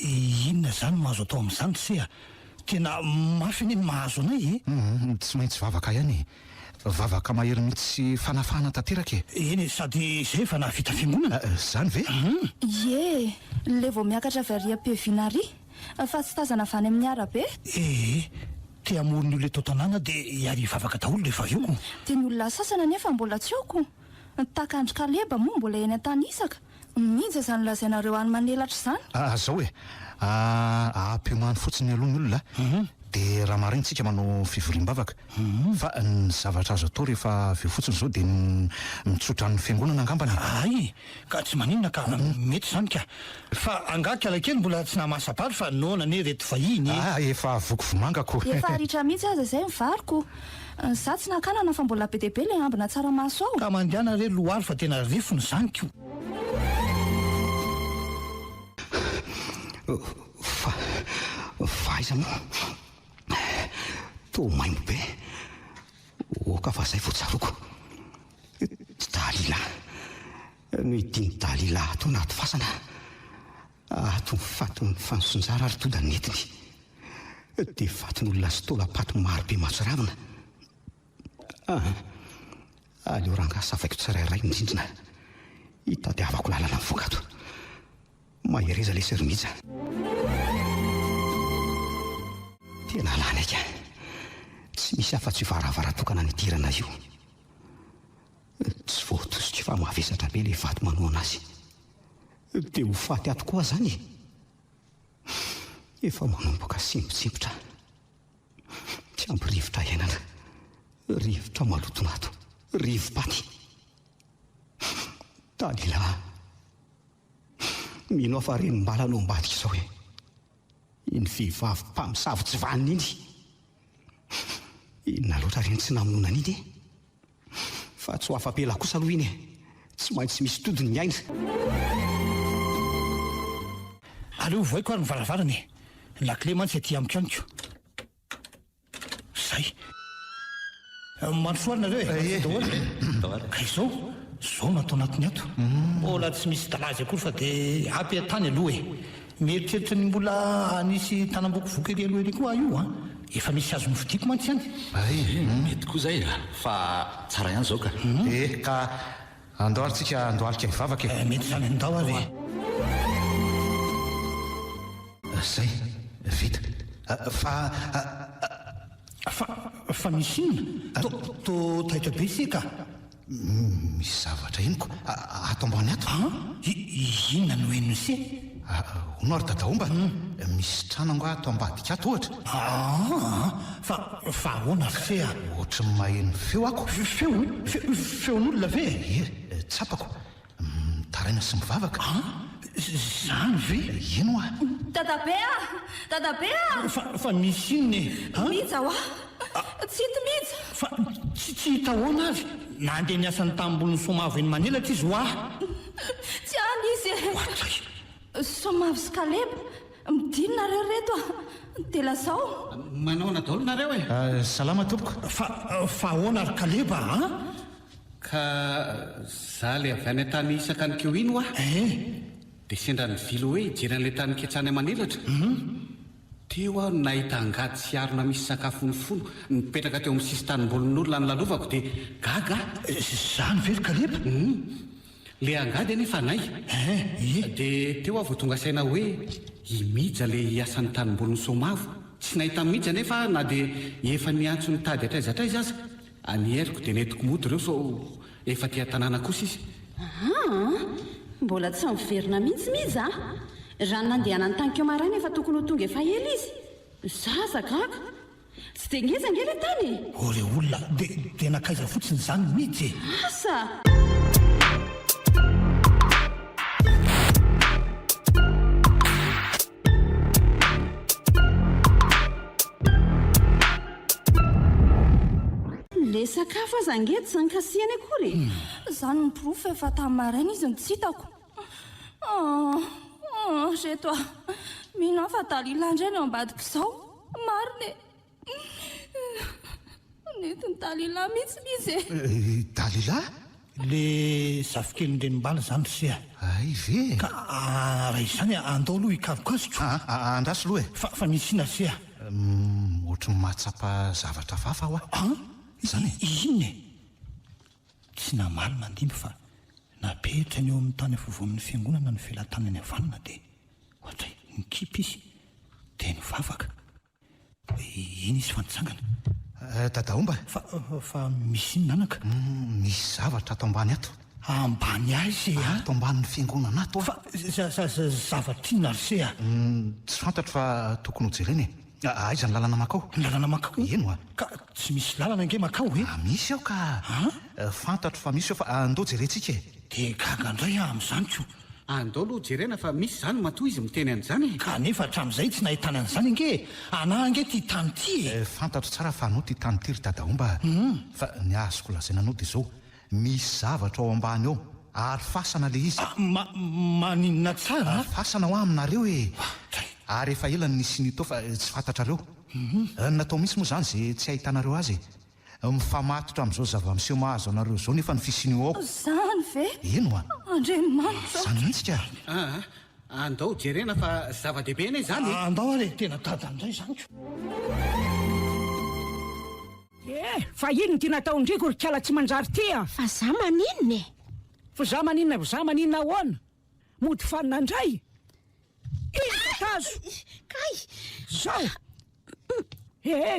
inona zany mahazo atao amin'izany sea tena mafy ny mahazo anay tsy maintsy vavaka ihany vavaka mahery mihitsy fanafana tanteraka eny sady zay fa navita fiangonana zany ve le vao miakatra variam-pevinary fa tsy tazana avany amin'ny arabe te amorony io le tao tanàna de iary vavaka daholo rehefa avioko de ny olona sasana nefa mbola tsy oko takandro kaleba moa mbola eny an-tany isaka mihitsy zany lazainareo any manelatra zany zao hoe ampemany fotsiny aloha ny olona de raha marintsika manao fivoriam-bavaka fa ny zavatra azo atao rehefa aveo fotsiny zao de mitsotra ny fiangonana angambany ka tsy maninona ka mety zany ka fa angakala kely mbola tsy nahamasapaly fa nona ne reto vahiny efa voko vomangako efa aritra mihitsy aza zay mivariko za tsy nakanana fa mbola be deabe le ambina tsaramaso ao ka mandehana re loary fa tena refony zany ko fa aiza moa to maimbo be oka fa zay voatsaroko dalila no idiny dalila ato anaty fasana ato mifatony fanosonjara ary toda netiny de fatin'olona sy tolapato marobe matsoravina aleo rangasafaiko tsirairay mindrindrina hitady avako lalana ny vokato mahereza le sermija tena lany aka tsy misy afa-tsy varavaratokana ny tirana io tsy voatositry fa mavesatra be le vato manao anazy de ho faty ato koa zany efa manomboka simbotsimotra tsy ampy rivotra iainana rivotra malotonato rivo-paty dalila mino afa reny mbala no ambadika izao hoe iny vehivavy mpamisavotsy vaniny iny inona loatra reny tsy namonona an'iny fa tsy ho afa-pela kosa aloha iny tsy maintsy misy todiny ny aina aleo voaiko ary ny varavarany lakle mantsy aty amiko aniko zay mandrosoarynareo ka izao natao anatiny ato mbola tsy misy dalazy akory fa de ampy atany aloha mieritreritra ny mbola anisy tanamboko vokery aloha eny koa io efa misy azo mividiko mantsy ihany mety koa zay fa tsara ihany zao ka ka andoalintsika andoalika mivavaka mety zany andao ary zay vita fa misy inona to taitra be seka misy zavatra eniko ato ambany ato inona no enony se hono ary dadaomba misy tranongo ato ambadika ato ohatra fa ahoana fe ohatra ny maheno feo ako feon'olona ve tsapako mitaraina sy mivavaka zany ve dadabe fa misy inony mitsa tsy hita mihitsy. fa tsy hita hoana azy nandeha niasany tambon'ny somavo eny manelatra izy ho ahy. tsy any izy Somavo sy Kaleba midinina reo reto dia lazao. manao nadolo nareo e. Salama tompoko. fa ahoana ry Kaleba a? Ka za le avy any tany isaka ny keo ino aho dia sendra ny vilo hoe hijeran'ilay tany ketsany manelatra. Teo aho nahita angady sy arona misy sakafonfono nipetraka teo amin'ny sisin-tanimbolon'olona ny lalovako dia gaga. Zany ve ry Kaleba? Le angady anefa nay. Dia teo aho vao tonga saina hoe imija le hiasan'ny tanimbolon'ny somavo. Tsy nahita mihitsy anefa na dia efa niantso ny tady atraizatraiza aza. Anyheriko dia netiko moto ireo so efa tia tanàna kosa izy. Mbola tsy miverina mihitsy miza raha nandehanany tankeo maraina efa tokony ho tonga efa ela izy. Zaza gaga tsy dia ngezangely tany. Ore olona dia nakaiza fotsiny zany mihitsy asa. Le sakafo aza angety sy ny kasiany akory. Zany ny profo efa tamin'ny maraina izy ny tsy hitako. Reto mino aho fa Dalila indray ny ao ambadika izao. Marina nety ny Dalila mihitsy izy Dalila? le zafikelin-drenimbala zany ry ay ve ka raha izany andao aloha hikavokazotro andraso aloha fa misy ina sia ohatry mahatsapa zavatra fafa aho zany inona tsy namaly mandimby fa napetra ny eo amin'ny tany fovoan'ny fiangonana ny felatany avanana dia ohatray nikipy izy dia nivavaka iny izy fanitsangana dadaomba fa misy iny nanaka misy zavatra ato ambany ato ambany azy ato ambanin'ny fiangonana ato fa zavatra inona ry sea tsy fantatro fa tokony ho jereny aiza ny lalana makao ny lalana makao eno ka tsy misy lalana nge makao misy aho ka fantatro fa misy eo fa andao jerentsika dia gaga indray amin'izany ko andao aloha jerena fa misy zany matoa izy miteny an'izany kanefa hatramin'izay tsy nahitana an'izany nge anah nge ty tany ty fantatro tsara fa anao ty tany ty ry dadaomba fa ny azoko lazaina anao dia zao misy zavatra ao ambany ao ary fasana le izy maninona tsara fasana ho aminareo ary efa elany nisy nitao fa tsy fantatrareo natao misy moa zany zay tsy ahitanareo azy mifamatotra amin'izao zava-miseho mahazo anareo zao nefa ny fisinio aoko zany ve eno Andriamanitra zany mihitsika andao jerena fa zava-dehibe eny zany andao ary tena dada amin'izay zany fa ino ty nataondriko ry kiala tsy manjary ty fa za maninona fa za maninona ahoana mody fanina indray tazo kay zao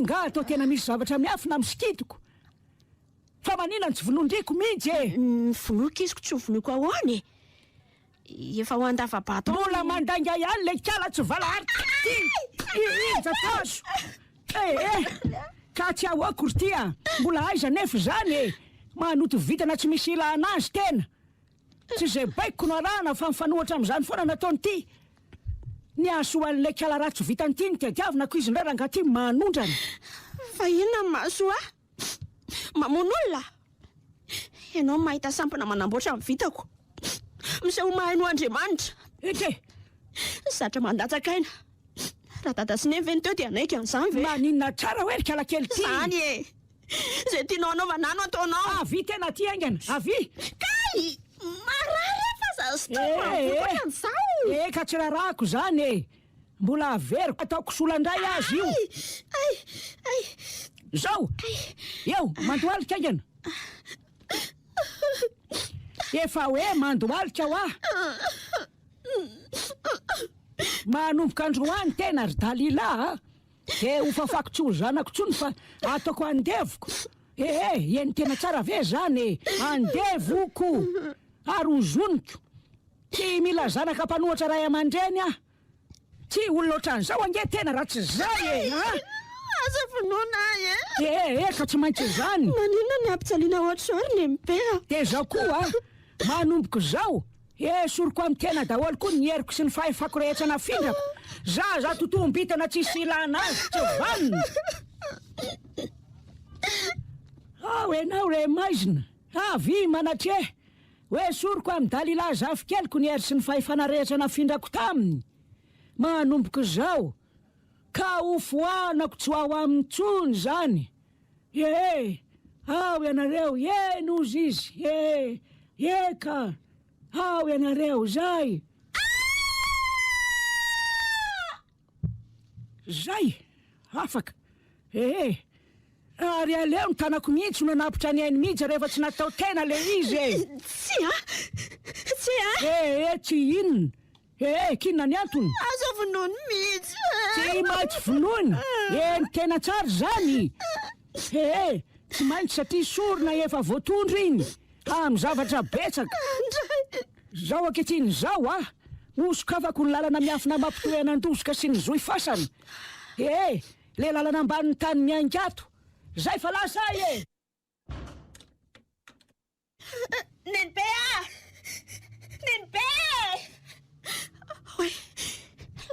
nga atao tena misy zavatra miafina misikitiko fa maninona ny tsy vonondriko mihitsy vonoiko iziko tsy ho vonoiko ahoany efa ho andavabato mbola mandanga ihany le kiala tsy valahary iza tazo ka tsy ahoako ry tya mbola aiza nefa zany manoto vitana tsy misy ilana azy tena tsy zay baiko no arahana fa mifanohatra amin'izany foana nataony ty ny asoan'le kiala ratsy vitany ty ny tiadiavina ko izy indray ranga ty manondrany fa inona ny mahasoa mamono olona ianao mahita sampona manamboatra amin'ny vitako miseho mahay no Andriamanitra zatra mandatsakaina raha dada sy neveny teo dia anaika an'izany ve maninona tsara hoe ry kiala kely ty zany zay tianao anaovana no ataonao avy tena ty aingana avy kay marary fa za sitoan'izao ka tsy rarahako zany mbola averiko ataoko solandray azy io zao eo mandohalika aingana efa hoe mandohalika ho manomboka androany tena ry Dalila dia ho fafako tsy ho zanako tsony fa ataoko andevoko eny tena tsara ve zany andevoko ary ho zoniko tsy mila zanaka mpanohatra ray aman-dreny tsy olona ohatran'izao ange tena raha tsy zay aza vonoana ka tsy maintsy zany maninona ny ampitsaliana ohatr'izao ry nempea dia zao koa manomboka zao soroko amin'ny tena daholo koa ny heriko sy ny fahefako rehetra nafindrako za totombitana tsisy ilana azy tsy vanina ao ianao re maizina avy manatre hoe soroko amin'ny Dalila zavikeliko ny hery sy ny fahefanarehatra nafindrako taminy manomboka izao ka hofoanako tsy ho ao amin'ny tsony zany ao ianareo enozy izy eka ao ianareo zay afaka ary aleo ny tanako mihitsy no nanapitra ny ainy mihitsy rehefa tsy natao tena le izy tsy inona kinona ny antony azo vonono mihitsy tsy maitsy vonoiny ny tena tsara zany tsy maintsy satria sorona efa voatondro iny amin'ny zavatra betsaka zao anketiny zao osokafako ny lalana miafina mampitoenan-dosoka sy ny zoy fasana le lalana ambanin'ny tany miaingato zay fa lasa Nenbe oe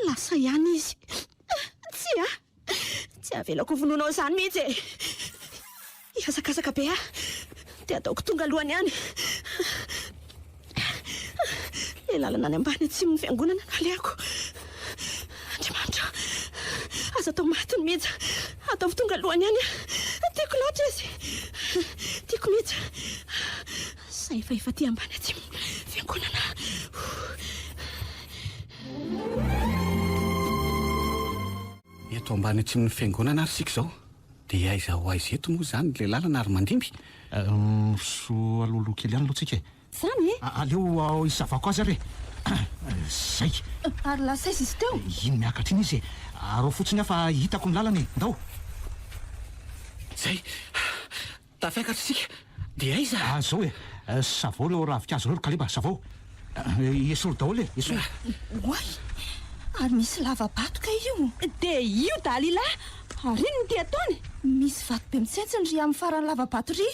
lasa ihany izy tsy avelako vononao zany mihitsy iazakazaka be dia ataoko tonga alohany ihany le lalana any ambany tsy ny fiangonana naleako Andriamanitra aza atao matiny mihitsy ataovy tonga alohany ihany tiako loatra izy tiako mihitsy say fa efa ty ambany aty fiangonana eto ambany atsy ny fiangonana ary sika zao dia aiza ho aizy eto moa zany le lalana ary mandimby so alolo kely ihany aloha tsika zany aleo isavako azy ary zay ary lasa izy izy teo iny miakatra iny izy arao fotsiny afa hitako ny lalany ndao zay tafiakatra sika dia aiza zao savao leo ravikazo reo kaleba savao esolo daholo esolo oay ary misy lava-batoka io dia io Dalila ary ino ny ty ataony misy vato be mitsetsiny ry amin'ny farany lava-bato ry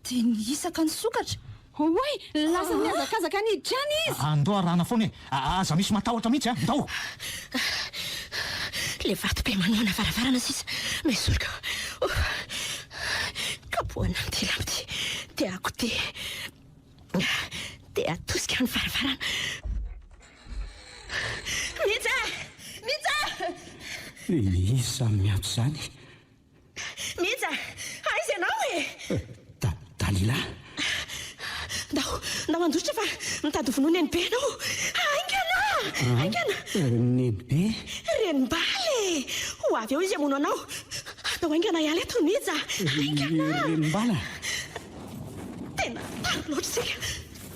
dia ny isaka ny sokatra oay lasa miazakazaka ny hidrany izy andao arahana foana aza misy matahotra mihitsy ndao le vato be manoana varavarana sisa mesoloka kapoana amty lamity dia ako dia atosika ny varavarana izy samy miato zany Mitsa aiza ianao Dalila ndao andositra fa mitady vonoana eny be ianao aingana Nenbe renimbaly ho avy eo izy amono anao atao aingana ihany eto Mitsa aingana Renimbala tena taro loatra sika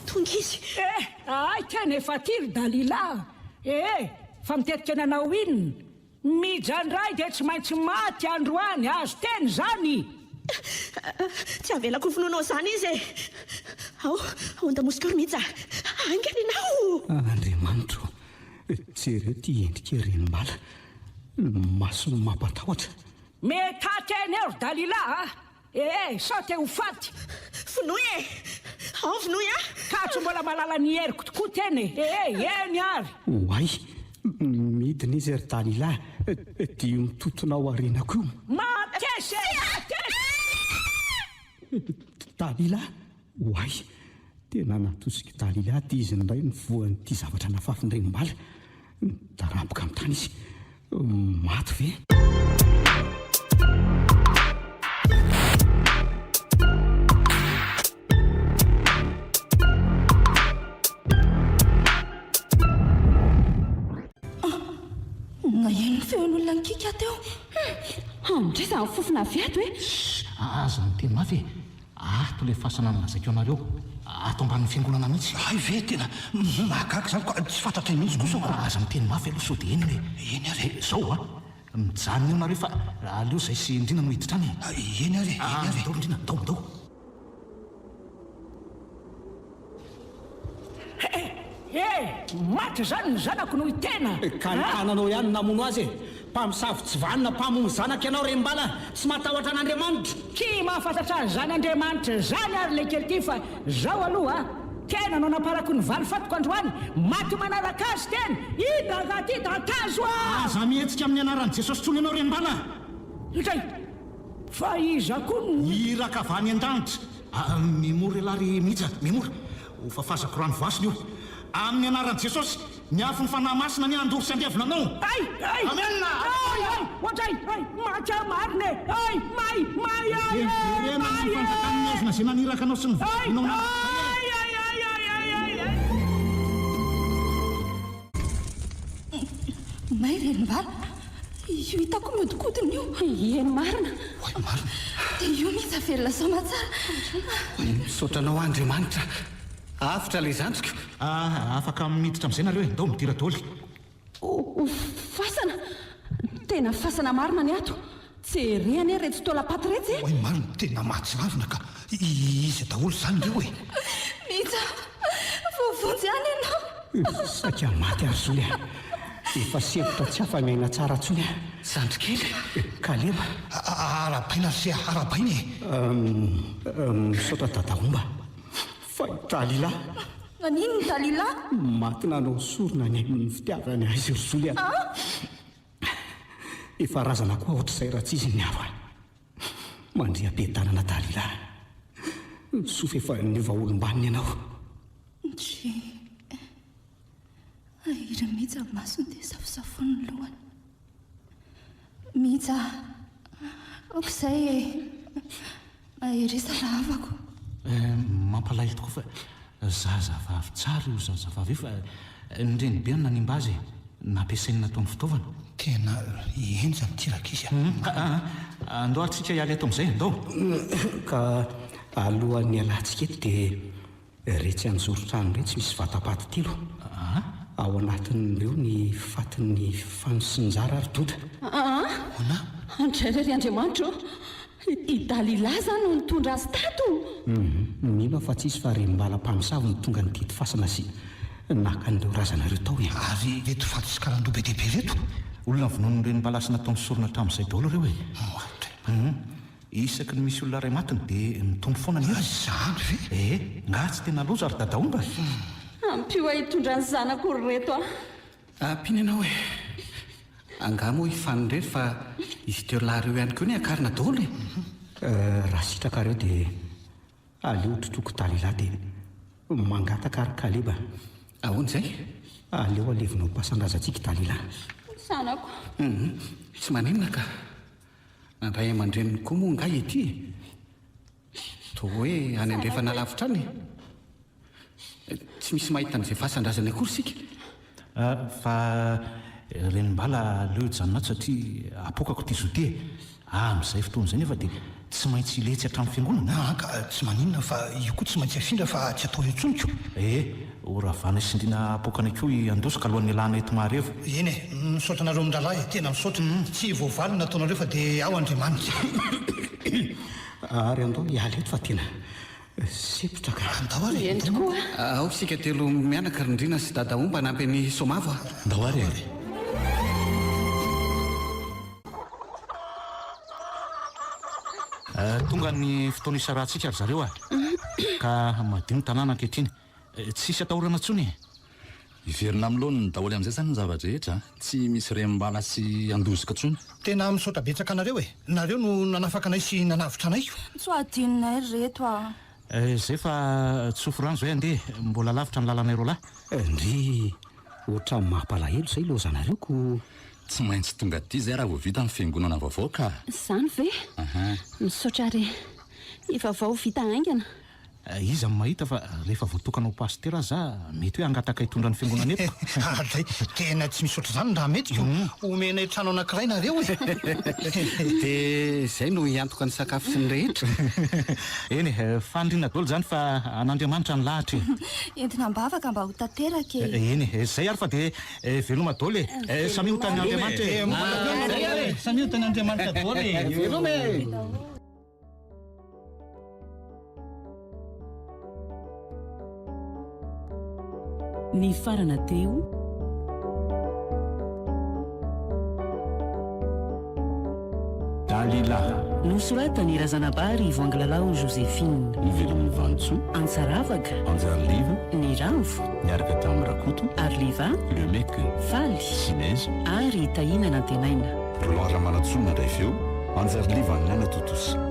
tonga izy ay tena efa tiry Dalila fa mitetika nanao inona mijandray dia tsy maintsy maty androany azo teny zany tsy avelako vonoanao zany izy ao andamosika ro Mitsa aingana ianao Andriamanitro jereo ty endrika Renimbala maso mampatahotra metateny eo Dalila sao te ho faty vonoy ao vonoy ka tsy mbola malala ny heriko tokoa teny eny ary oay midina izy ry Dalila dia mitotonao arenako io matesy Dalila oay tena natosika Dalila ty izy ndray ny voan'ity zavatra nafafiny Renimbala daramboka amin'ny tany izy maty ve nahenony feon'olona nikika teo andray za fofona viato aza ny teny mafy ato le fasana nylazakeo anareo ato amban'ny fiangonana mihitsy ay ve tena mahagaga zany koa tsy fantatra mihitsy kosa aza miteny mafy aloha sao dia eny hoe eny ary zao mijanona eo nareo fa aleo zay sy indrina no hiditra any eny ary ndao indrina ndao maty zany ny zanako no hitena ka nanao ihany namono azy mpamisavy tsy vanina mpamono zanaka ianao Renimbala tsy matahotra an'Andriamanitra ki mahafantatra ny zan'Andriamanitra zany ary le kely ty fa zao aloha tena no naparako ny valo fatoko androany maty manaraka azy tena ina gaty datazo aza mihetsika amin'ny anaran'i Jesosy tsony ianao Renimbala itray fa iza koa iraka avy any an-danitra mimora elary mihitsy mimora ho fafazako rano vasina io amin'ny anaran'i jesosy miafy ny fanahy masina ny andoro sy andevina anao amenna ohatray maty marine verena ny fanjakan'ny ezina zay naniraka anao sy ny vainao may renimbala io hitako miodikodiny io eny marina dia io mihitsy avelona somatsara misaotranao andriamanitra afitra ilay zandrika afaka miditra amin'izay nareo ndao midira daoly fasana tena fasana marina ny ato jereny e retsy tola-paty retsy oe marina tena mahatsiravina ka izy daholo zany reo e mihitsy vovonjy any ianao saika maty ary zoly efa sevotra tsy afa-miaina tsara ntsony zandrikely kaleba arabaina sy arabainy misaotra dadaomba fa dalila nanino ny dalila maty nanao sorona ny amin'ny fitiavany azy ry zoly efa razana koa ohatr'izay raha tsy izy ny ava mandria be tanana dalila sofa efa niova olombaniny ianao tsy ahiry mihitsy amin'ny masony dia safosafony ny lohany mihitsy okizay ahirisa lahavako mampalahelo tokoa fa zazavavy tsara io zazavavy io fa nireny be nanimba azy nampiasainy nataony fitaovana tena enja mitiraka izy andao atsika hialy ato amin'izay andao ka alohan'ny alantsika eto dia retsy anjoro-trano retsy misy vatapaty telo ao anatin'ireo ny fatin'ny fanosinjara ary doda andray ry andriamanitra idalila zany no nitondra azy tato mino fa tsisy fa renimbala-mpamosavy ny tonga ny tety fasana sy naka n'ireo razanareo tao ary reto fato sy karandoa be dehibe reto olona vonono renimbala sy nataony sorona hatramin'izay daholo reo isaky ny misy olona ray matiny dia mitombo foana ny zany ve nga tsy tena loza ary dadaomba ampio hitondra ny zanako ry reto ampiny ianao e angamo hifanindrery fa izy teo lahareo ihany koa ny akarina daholo raha sitrakareo dia aleo totroko dalila dia mangataka ary kaleba ahoana izay aleo alevinao mpasandrazatsika dalila zanako tsy maninona ka nandray aman-dreniny koa moa ngay ety toa hoe any andrefana lavitra any tsy misy mahita an'izay fasan-drazany akory sika fa renimbala aleo hijanona satria apokako ty zode amin'izay fotoana izay nefa dia tsy maintsy iletsy hatramin'ny fiangonana ka tsy maninona fa io koa tsy maintsy afindra fa tsy atao etsoniko oravana sindriana apokana koa andosaka alohan'ny alana eto maharevo eny misaotra nareo mindalahy tena misaotra tsy voavaly nataonareo fa dia ao andriamanitra ary andao hialy eto fa tena sepotra ka andao ary eny tokoa ao sika telo mianaka rindrina sy dadaomba nampy ny somavo andao ary ary tonga ny fotoana isarahantsika ry zareo ka madio ny tanàna ankehitriny tsisy atahorana ntsony iverina amin'lohany ny daholo amin'izay zany ny zavatra rehetra tsy misy rembala sy andozika ntsony tena misaotra betsaka anareo nareo no nanafaka anay sy nanavitra anay tsy adinonay reto zay fa tsofo rano zay andeha mbola lavitra ny lalana iro lahy ndry ohatra mampalahelo izay lozanareo ko tsy maintsy tonga ty zay raha vao vita ny fiangonana vaovao ka zany ve misaotra ry efa vao vita haingana iza mahita fa rehefa voatokana ho pastera za mety hoe angataka hitondra ny fiangonana eto zay tena tsy misaotra zany raha mety omenay trano anankiray nareo dia izay no hiantoka ny sakafo sy ny rehetra eny fandrina daholo zany fa an'andriamanitra ny lahatra entina mba afaka mba ho tanteraka eny zay ary fa dia veloma daholo samy ho tany andriamanitra samy ho tany andriamanitra daholo veloma ny farana teo dalila nosoratany razanabary voangilalao joséphine nyvelom'ny vantso antsaravaka anjariliva ny ravo miaraka tamin'ny rakoto arliva lemeka faly sinaiza ary tahina nantenaina rolanra manatsonina ndray feo anjary livany nana totosa